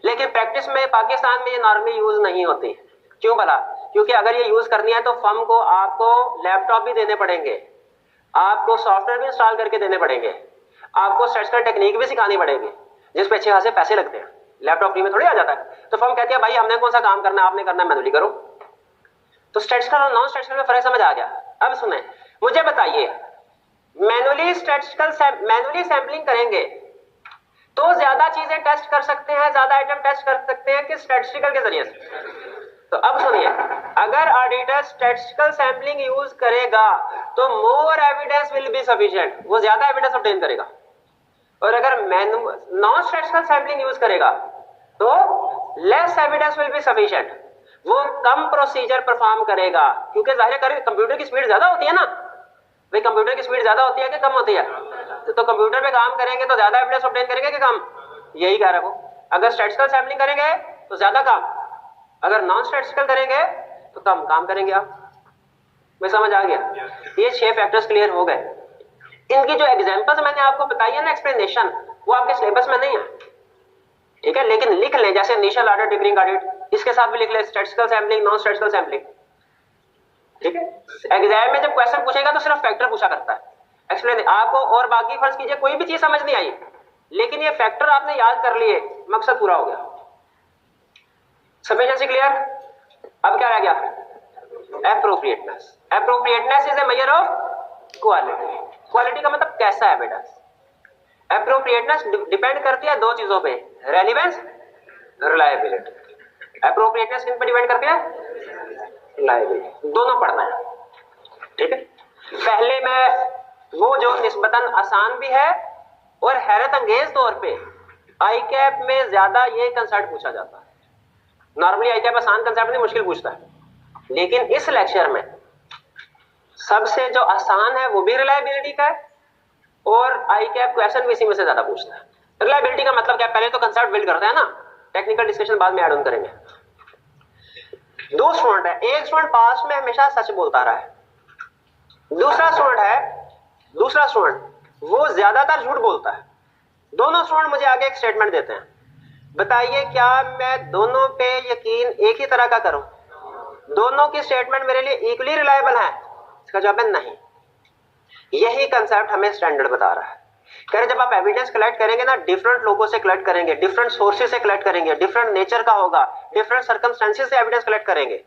लेकिन प्रैक्टिस में पाकिस्तान में ये नॉर्मली यूज नहीं होती। क्यों भला? क्योंकि अगर ये यूज करनी है तो फर्म को आपको लैपटॉप भी देने पड़ेंगे, आपको सॉफ्टवेयर भी इंस्टॉल करके देने पड़ेंगे, आपको स्टैटिस्टिकल टेक्निक भी सिखानी पड़ेगी, जिस पे अच्छे खासे पैसे लगते हैं। लैपटॉप फ्री में थोड़ी आ जाता है। तो फर्म कहती है भाई हमने कौन सा काम करना है, आपने करना है मैनुअली करो। तो स्टैटिस्टिकल और नॉन स्टैटिस्टिकल में फर्क समझ आ गया? अब सुने, मुझे बताइए, मैनुअली सैंपलिंग करेंगे तो ज्यादा चीजें टेस्ट कर सकते हैं, ज्यादा आइटम टेस्ट कर सकते हैं कि स्टैटिस्टिकल के जरिए से? तो अब सुनिए, अगर ऑडिटर स्टैटिस्टिकल सैंपलिंग यूज करेगा तो मोर एविडेंस विल बी सफिशिएंट, वो ज्यादा एविडेंस ऑब्टेन करेगा। और अगर नॉन स्टैटिस्टिकल सैंपलिंग यूज करेगा तो less evidence will be sufficient, वो कम प्रोसीजर परफॉर्म करेगा, क्योंकि जाहिर है कंप्यूटर की स्पीड ज्यादा होती है ना, भाई कंप्यूटर की स्पीड ज्यादा होती है कि कम होती है? तो कंप्यूटर पे काम करेंगे तो ज्यादा एविडेंस ऑब्टेन करेंगे कि कम? यही कह रहा है वो। अगर स्टैटिस्टिकल सैम्पलिंग करेंगे तो ज्यादा काम, अगर नॉन स्टैटिस्टिकल करेंगे तो कम काम करेंगे आप। मैं समझ आ गया? ये 6 फैक्टर्स क्लियर हो गए। इनकी जो एग्जांपल्स मैंने आपको बताई है ना, एक्सप्लेनेशन, वो आपके सिलेबस में नहीं है, ठीक है, लेकिन लिख लें, जैसे इनिशियल ऑर्डर, डिफरिंग ऑर्डर, इसके साथ भी लिख लें statistical sampling, non statistical sampling, ठीक है। एग्जाम में जब क्वेश्चन पूछेगा तो सिर्फ फैक्टर पूछा करता है, एक्सप्लेन आपको, और बाकी फर्ज कीजिए कोई भी चीज समझ नहीं आई, लेकिन ये फैक्टर आपने याद कर लिए, मकसद पूरा हो गया। Sufficiency clear? अब क्या रह गया? Appropriateness. Appropriateness is a measure of quality. Quality का मतलब कैसा है एविडेंस। एप्रोप्रिएटनेस डिपेंड करती है दो चीजों पे, रेलेवेंस, रिलायबिलिटी। एप्रोप्रिएटनेस किन पे डिपेंड करती है? रिलायबिलिटी। दोनों पढ़ना है, ठीक है। पहले में वो जो निस्बतन आसान भी है और हैरत अंगेज तौर पे आई कैप में ज्यादा ये कंसेप्ट पूछा जाता है। नॉर्मली आई कैप आसान कंसेप्ट नहीं, मुश्किल पूछता है, लेकिन इस लेक्चर में सबसे जो आसान है वो भी रिलायबिलिटी का है, और आई कैप क्वेश्चन भी इसी में से ज्यादा पूछता है। रिलायबिलिटी का मतलब क्या? पहले तो कंसेप्ट बिल्ड करते हैं ना, टेक्निकल डिस्कशन बाद में ऐड ऑन करेंगे। दो स्टूडेंट है, एक स्टूडेंट पास में हमेशा सच बोलता रहा है, दूसरा स्टूडेंट वो ज्यादातर झूठ बोलता है। दोनों स्टूडेंट मुझे आगे एक स्टेटमेंट देते हैं, बताइए क्या मैं दोनों पे यकीन एक ही तरह का करूं? दोनों की स्टेटमेंट मेरे लिए इक्वली रिलायबल है? इसका जवाब है नहीं। यही कंसेप्ट हमें स्टैंडर्ड बता रहा है। कह रहे जब आप एविडेंस कलेक्ट करेंगे ना, डिफरेंट लोगों से कलेक्ट करेंगे, डिफरेंट सोर्सेज से कलेक्ट करेंगे, डिफरेंट नेचर का होगा, डिफरेंट सर्कमस्टेंसेस से एविडेंस कलेक्ट करेंगे,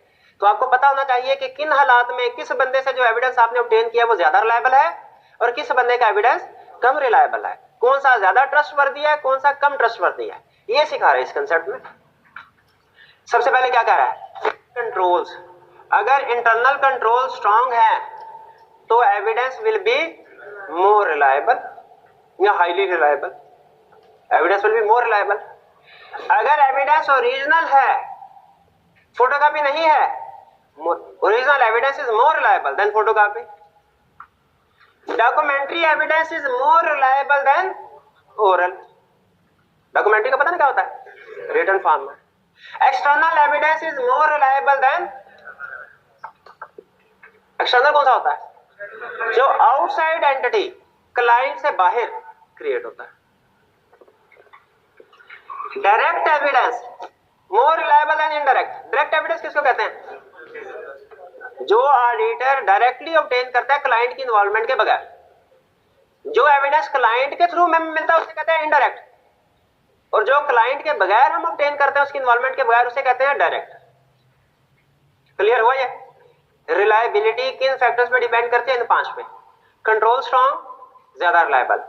तो आपको पता होना चाहिए कि किन हालात में किस बंदे से जो एविडेंस आपने ऑब्टेन किया वो ज्यादा रिलायबल है और किस बंदे का एविडेंस कम रिलायबल है, कौन सा ज्यादा ट्रस्टवर्दी है, कौन सा कम ट्रस्टवर्दी है। ये सिखा रहे हैं इस कंसेप्ट में। सबसे पहले क्या कह रहा है? कंट्रोल्स। अगर इंटरनल कंट्रोल स्ट्रांग है तो evidence will be more reliable या highly reliable. Evidence will be more reliable. अगर एविडेंस ओरिजिनल है, फोटोकॉपी नहीं है, original evidence is more reliable than photocopy. Documentary evidence is more reliable than oral. Documentary का पता नहीं क्या होता है? रिटन फॉर्म में। External evidence is more reliable than, external कौन सा होता है? जो आउटसाइड एंटिटी, क्लाइंट से बाहर क्रिएट होता है। डायरेक्ट एविडेंस मोर reliable then indirect. Direct evidence किसको कहते हैं? जो ऑडिटर डायरेक्टली ऑब्टेन करता है क्लाइंट की इन्वॉल्वमेंट के बगैर। जो एविडेंस क्लाइंट के थ्रू में मिलता है उसे कहते हैं इनडायरेक्ट, और जो क्लाइंट के बगैर हम ऑब्टेन करते हैं उसकी इन्वॉल्वमेंट के बगैर उसे कहते हैं डायरेक्ट। क्लियर हुआ ये? रिलायबिलिटी किन फैक्टर्स पे डिपेंड करती है? इन 5 पे। कंट्रोल स्ट्रांग, ज्यादा रिलायबल।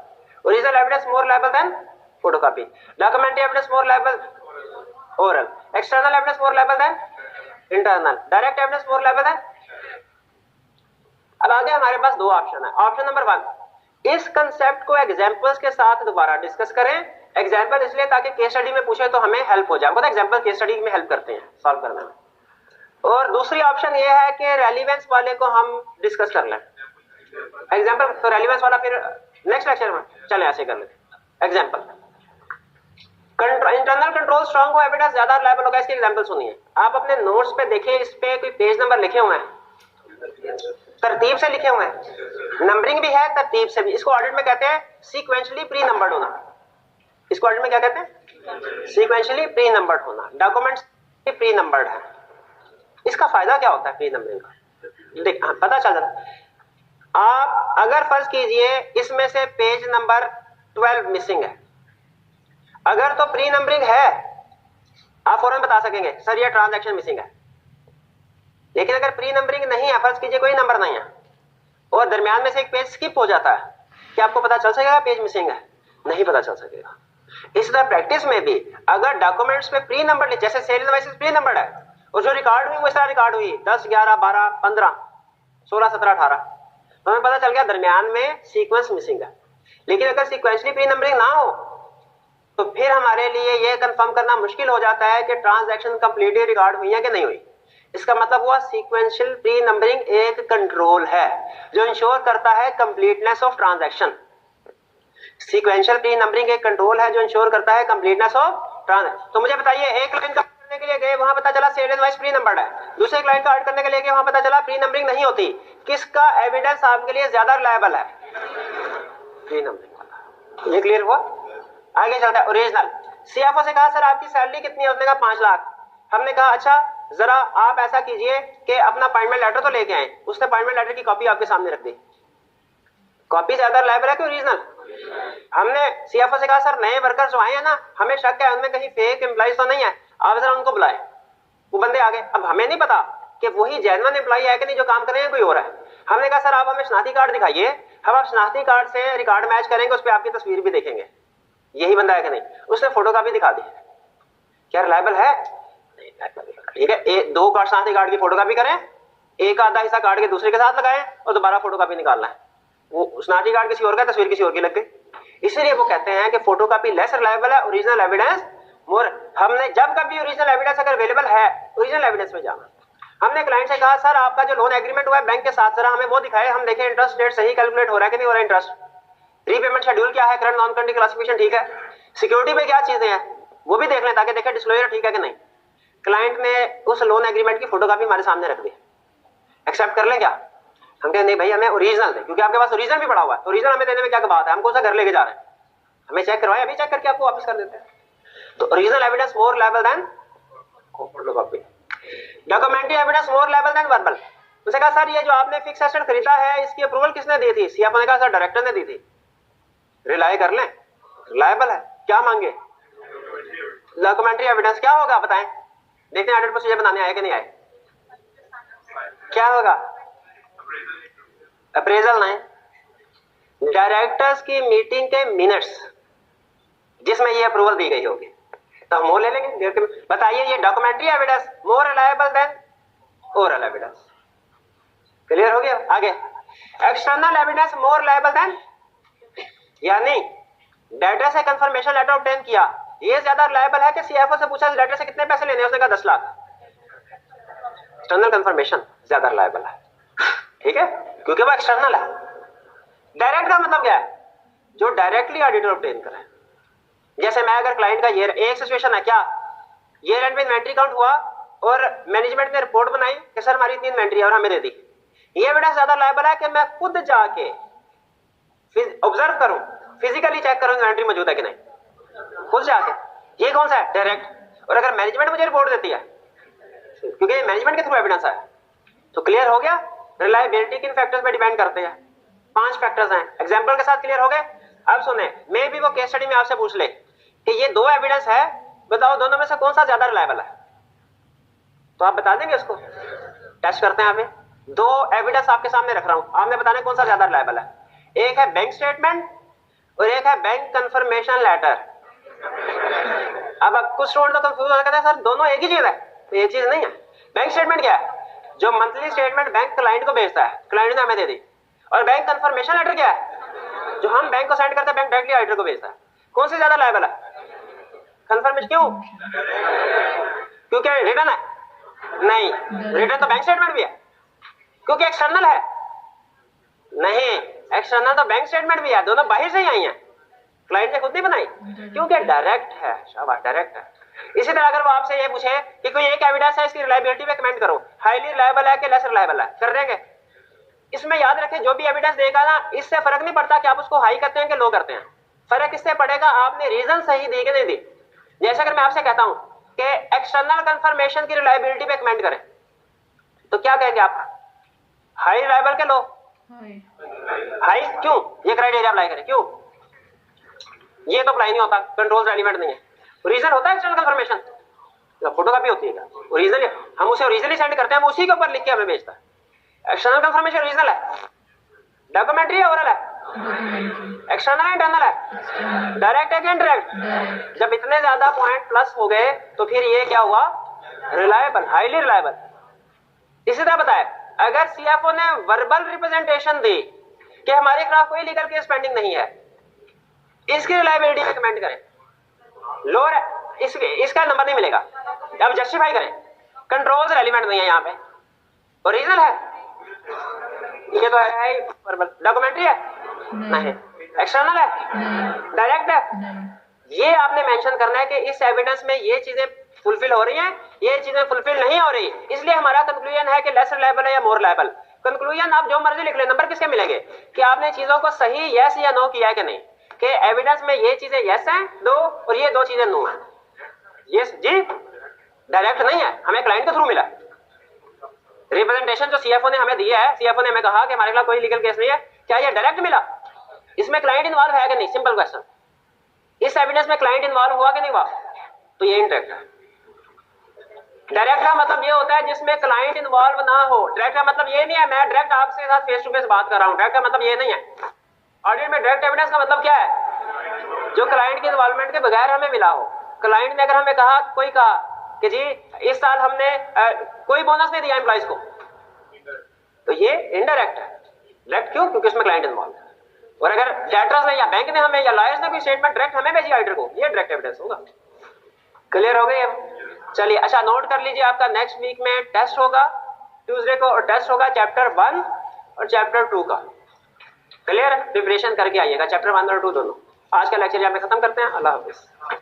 ओरिजिनल एविडेंस मोर reliable than photocopy. Documentary evidence more reliable oral. External evidence मोर reliable then internal. Direct evidence मोर रिलायबल देन। अब आगे हमारे पास दो ऑप्शन है। ऑप्शन नंबर 1, इस कंसेप्ट को एग्जांपल्स के साथ दोबारा डिस्कस करें। एग्जांपल इसलिए ताकि केस स्टडी में पूछे तो हमें हेल्प हो जाए। पता है एग्जांपल केस स्टडी में हेल्प करते हैं सॉल्व करने में। और दूसरी ऑप्शन ये है कि रेलेवेंस वाले को हम डिस्कस कर लें। एग्जांपल तो रेलेवेंस वाला फिर नेक्स्ट लेक्चर में, चलें ऐसे कर लेते। एग्जांपल, इंटरनल कंट्रोल स्ट्रांग हो, एविडेंस ज्यादा रिलायबल होगा। इसके एग्जांपल सुनिए। आप अपने नोट्स पे देखिए, इस पे कोई पेज नंबर लिखे हुए हैं, तरतीब से लिखे हुए हैं, नंबरिंग भी है, तरतीब से भी। इसको ऑडिट में कहते हैं सीक्वेंशियली प्री नंबर्ड होना। इसको ऑडिट में क्या कहते हैं? सीक्वेंशियली प्री नंबर्ड होना। डॉक्यूमेंट्स प्री नंबर्ड है। इसका फायदा क्या होता है प्री नंबरिंग का? देख पता चल जाता है। आप अगर फर्ज कीजिए इसमें से पेज नंबर 12 मिसिंग है, अगर तो प्री नंबरिंग है आप फौरन बता सकेंगे सर ये ट्रांजैक्शन मिसिंग है। लेकिन अगर प्री नंबरिंग नहीं है, फर्ज कीजिए कोई नंबर नहीं है और दरमियान में से एक पेज स्किप हो जाता है, क्या आपको पता चल सकेगा पेज मिसिंग है? नहीं पता चल सकेगा। इस तरह प्रैक्टिस में भी अगर डॉक्यूमेंट्स में प्री नंबर, जैसे सेल इनवॉइसेस प्री नंबर है और जो रिकॉर्ड हुई वो इस तरह रिकॉर्ड हुई 10, 11, 12, 15, 16, 17, 18, तो हमें पता चल गया दरमियान में सीक्वेंस मिसिंग है। लेकिन अगर सीक्वेंशली प्री नंबरिंग ना हो तो फिर हमारे लिए यह कंफर्म करना मुश्किल हो जाता है कि ट्रांजैक्शन कंप्लीटली रिकॉर्ड हुई है कि नहीं हुई। इसका मतलब हुआ सीक्वेंशियल प्री नंबरिंग एक कंट्रोल है जो इंश्योर करता है completeness of transaction. Sequential pre numbering एक कंट्रोल है जो इंश्योर करता है कंप्लीटनेस ऑफ ट्रांजैक्शन। तो मुझे बताइए, एक लाइन का करने के लिए गए, वहां पता चला सेड वाइज प्री नंबर्ड है, दूसरे लाइन का ऐड करने के लिए गए, वहां पता चला प्री नंबरिंग नहीं होती। किसका एविडेंस आपके लिए ज्यादा रिलायबल है? प्री नंबरिंग वाला। ये क्लियर हुआ? आगे चलता है ओरिजिनल। सीएफओ से कहा सर आपकी सैलरी कितनी है? उसने कहा 5 लाख। हमने कहा अच्छा जरा आप ऐसा कीजिए कि अपना अपॉइंटमेंट लेटर तो लेके आए। उसने अपॉइंटमेंट लेटर की कॉपी आपके सामने रख दी। कॉपी ज्यादा रिलायबल है कि ओरिजिनल? हमने सीएफओ से कहा सर नए वर्कर्स जो आए हैं ना, हमें शक है उनमें कहीं फेक एम्प्लॉइज तो नहीं है, आप जरा उनको बुलाए। वो बंदे आ गए। अब हमें नहीं पता कि वही जेन्युइन एम्प्लॉय है कि नहीं जो काम कर रहे हैं, कोई और है। हमने कहा सर आप हमें शनाख्ती कार्ड दिखाइए, हम आप शनाख्ती कार्ड से रिकॉर्ड मैच करेंगे, उस पर आपकी तस्वीर भी देखेंगे यही बंदा है कि नहीं। उसने फोटो कॉपी दिखा दी। क्या रिलायबल है? ठीक है, दो कार्ड शनाख्ती कार्ड की फोटो कॉपी करें, एक आधा हिस्सा कार्ड के दूसरे के साथ लगाएं और दोबारा फोटो कॉपी निकालना है। वो शनाख्ती कार्ड किसी और का, तस्वीर किसी और की लग गई। इसलिए वो कहते हैं कि फोटो कॉपी लेस रिलायबल है, ओरिजिनल एविडेंस मोर। हमने जब कभी ओरिजिनल एविडेंस अगर अवेलेबल है, ओरिजिनल एविडेंस में जाना। हमने क्लाइंट से कहा सर आपका जो लोन एग्रीमेंट हुआ है बैंक के साथ, जरा हमें वो दिखाए, हम देखें इंटरेस्ट रेट सही कैलकुलेट हो रहा है कि नहीं हो रहा इंटरेस्ट, रीपेमेंट शेड्यूल क्या है, करंट नॉन करंट क्लासिफिकेशन ठीक है, सिक्योरिटी में क्या चीजें हैं वो भी देख लें ताकि देखें डिस्क्लोजर ठीक है कि नहीं। क्लाइंट ने उस लोन एग्रीमेंट की फोटोकॉपी हमारे सामने रख दी। एक्सेप्ट कर ले क्या? हम कहते नहीं भाई हमें ओरिजिनल दे, क्योंकि आपके पास ओरिजिनल भी पड़ा हुआ है। ओरिजिनल हमें देने में क्या बात है, हम कौन सा घर लेके जा रहे हैं, हमें चेक करवाएं, अभी चेक करके आपको वापस कर देते हैं। तो ओरिजिनल एविडेंस मोर reliable than photocopy. Documentary evidence मोर रिलायबल देन वर्बल। उसने कहा सर ये जो आपने फिक्स एसेट खरीदा है इसकी अप्रूवल किसने दी थी? सीएफओ ने कहा सर डायरेक्टर ने दी थी। रिलाय कर लें, रिलायबल है। क्या मांगे? Documentary evidence. क्या होगा बताएं, देखते हैं ऑडिट प्रोसीजर बनाने आए कि नहीं आए। क्या होगा? अप्रेजल नहीं, डायरेक्टर्स की मीटिंग के मिनट्स जिसमें ये अप्रूवल दी गई होगी, तो हम वो ले लेंगे। बताइए ये डॉक्यूमेंट्री एविडेंस मोर reliable than oral evidence. Clear हो गया? आगे एक्सटर्नल एविडेंस मोर रिलायबल देन, यानी डाटा से कंफर्मेशन लेटर ऑब्टेन किया, ये ज्यादा रिलायबल है कि सीएफओ से पूछा डाटा से कितने पैसे लेने हैं, उसने कहा 10 लाख। एक्सटर्नल कंफर्मेशन ज्यादा रिलायबल है, ठीक है, क्योंकि वो एक्सटर्नल है। डायरेक्ट का मतलब क्या है? जो डायरेक्टली ऑडिटर ऑब्टेन करे। जैसे मैं अगर क्लाइंट का ईयर, एक सिचुएशन है क्या, ईयर एंड में इन्वेंट्री काउंट हुआ और मैनेजमेंट ने रिपोर्ट बनाई कि सर हमारी इतनी इन्वेंट्री है और हमें दे दी। ये एविडेंस ज्यादा रिलायबल है कि मैं खुद जाके ऑब्जर्व करूं, फिजिकली चेक करूं इन्वेंट्री मौजूद है कि नहीं, खुद जाके। ये कौन सा है? डायरेक्ट। और अगर मैनेजमेंट मुझे रिपोर्ट देती है, क्योंकि मैनेजमेंट के थ्रू एविडेंस है। तो क्लियर हो गया? रिलायबिलिटी किन फैक्टर्स पे डिपेंड करते हैं? 5 फैक्टर्स हैं। एग्जांपल के साथ क्लियर हो गए? अब सुने, मे भी वो केस स्टडी में आपसे पूछ ले कि ये 2 एविडेंस है, बताओ दोनों में से कौन सा ज्यादा रिलायबल है, तो आप बता देंगे उसको। टेस्ट करते हैं। आप 2 एविडेंस आपके सामने रख रहा हूं, आपने बताना कौन सा ज्यादा रिलायबल है। एक है बैंक स्टेटमेंट और एक है बैंक कंफर्मेशन लेटर। अब कुछ स्टूडेंट तो कंफ्यूज हो जाते हैं सर दोनों एक ही चीज है, तो एक चीज नहीं है। बैंक स्टेटमेंट क्या है? जो मंथली स्टेटमेंट बैंक क्लाइंट को भेजता है, क्लाइंट ने हमें दे दी। और बैंक कंफर्मेशन लेटर क्या है? जो हम बैंक को सेंड करते हैं, बैंक डायरेक्टली ऑडिटर को भेजता है। कौन सी ज्यादा रिलायबल है? कंफर्मेशन। क्यों? क्योंकि रिटर्न है? नहीं, रिटर्न तो बैंक स्टेटमेंट भी है, क्योंकि एक्सटर्नल है। नहीं, एक्सटर्नल तो बैंक स्टेटमेंट भी है, दोनों बाहर से ही आई हैं, क्लाइंट ने खुद नहीं बनाई, क्योंकि डायरेक्ट है। शाबाश, डायरेक्ट है। इसी तरह अगर वो आपसे ये पूछे कि कोई एक एविडेंस है इसकी रिलायबिलिटी पे कमेंट करो, हाईली रिलायबल है कि लेस रिलायबल है, कर देंगे। इसमें याद रखें जो भी एविडेंस देगा ना, इससे फर्क नहीं पड़ता कि आप उसको हाई करते हैं कि लो करते हैं, फर्क इससे पड़ेगा आपने रीजन सही दी कि नहीं दी। जैसे अगर मैं आपसे कहता हूं कि एक्सटर्नल कंफर्मेशन की रिलायबिलिटी पे कमेंट करें, तो क्या कहेंगे आप? हाई रिलायबल के लो? हाई। क्यों? ये क्राइटेरिया अप्लाई करें, क्यों? ये तो अप्लाई नहीं होता, कंट्रोल रेलिवेंट नहीं है। रीजन होता है एक्सटर्नल कंफर्मेशन, फोटोकॉपी होती है क्या? ओरिजिनल हम उसे ओरिजिनली सेंड करते हैं, हम उसी के ऊपर लिख के हमें भेजता है। एक्सटर्नल कंफर्मेशन ओरिजिनल है, डॉक्यूमेंट्री है ओरल है, एक्सटर्नल है इंटरनल है, डायरेक्ट है कि इनडायरेक्ट? जब इतने ज्यादा पॉइंट प्लस हो गए तो फिर ये क्या हुआ? Reliable, highly reliable. इसी तरह बताए अगर सीएफओ ने वर्बल रिप्रेजेंटेशन दी कि हमारे खिलाफ कोई लीगल केस पेंडिंग नहीं है, इसकी रिलायबिलिटी में कमेंट करें। लोअर इसका नंबर नहीं मिलेगा, अब जस्टिफाई करें कंट्रोल्स रेलिवेंट नहीं है यहाँ पे, ओरिजिनल है ये तो है, डॉक्यूमेंट्री है नहीं, एक्सटर्नल है डायरेक्ट है। ये आपने मेंशन करना है कि इस एविडेंस में ये चीजें फुलफिल हो रही हैं, ये चीजें फुलफिल नहीं हो रही, इसलिए हमारा कंक्लूजन है कि लेस रिलायबल है या मोर रिलायबल। कंक्लूजन आप जो मर्जी लिख ले, नंबर किसके मिलेंगे कि आपने चीजों को सही यस या नो किया है कि नहीं, कि एविडेंस में ये चीजें यस हैं दो और ये दो चीजें नो हैं। यस जी डायरेक्ट नहीं है, हमें क्लाइंट के थ्रू मिला रिप्रेजेंटेशन जो सीएफओ ने हमें दिया है, सीएफओ ने हमें कहा कि हमारे खिलाफ कोई लीगल केस नहीं है, क्या ये डायरेक्ट मिला? इसमें क्लाइंट इन्वॉल्व है कि नहीं, सिंपल क्वेश्चन। इस एविडेंस में क्लाइंट इन्वॉल्व हुआ कि नहीं हुआ? तो ये इनडायरेक्ट है। डायरेक्ट का मतलब ये होता है जिसमें क्लाइंट इन्वॉल्व ना हो। डायरेक्ट का मतलब ये नहीं है मैं डायरेक्ट आपके साथ फेस टू फेस बात कर रहा हूं, डायरेक्ट का मतलब ये नहीं है। ऑडिट में डायरेक्ट एविडेंस का मतलब क्या है? जो क्लाइंट की इन्वॉल्वमेंट के बगैर हमें मिला हो। क्लाइंट ने अगर हमें कहा, कोई कहा कि जी इस साल हमने कोई बोनस नहीं दिया एम्प्लॉइज को, तो ये इनडायरेक्ट है। डायरेक्ट क्यों? क्योंकि इसमें क्लाइंट इन्वॉल्व है। और अगर डेटर्स ने या बैंक ने हमें या लॉयर्स ने कोई स्टेटमेंट डायरेक्ट हमें भेजी ऑडिटर को, ये डायरेक्ट एविडेंस होगा। क्लियर हो गई? चलिए अच्छा नोट कर लीजिए, आपका नेक्स्ट वीक में टेस्ट होगा, ट्यूसडे को टेस्ट होगा चैप्टर 1 और चैप्टर 2 का। क्लियर? प्रिपरेशन करके आइएगा चैप्टर 1 और 2 दोनों। आज का लेक्चर यहाँ पे खत्म करते हैं। अल्लाह हाफिज।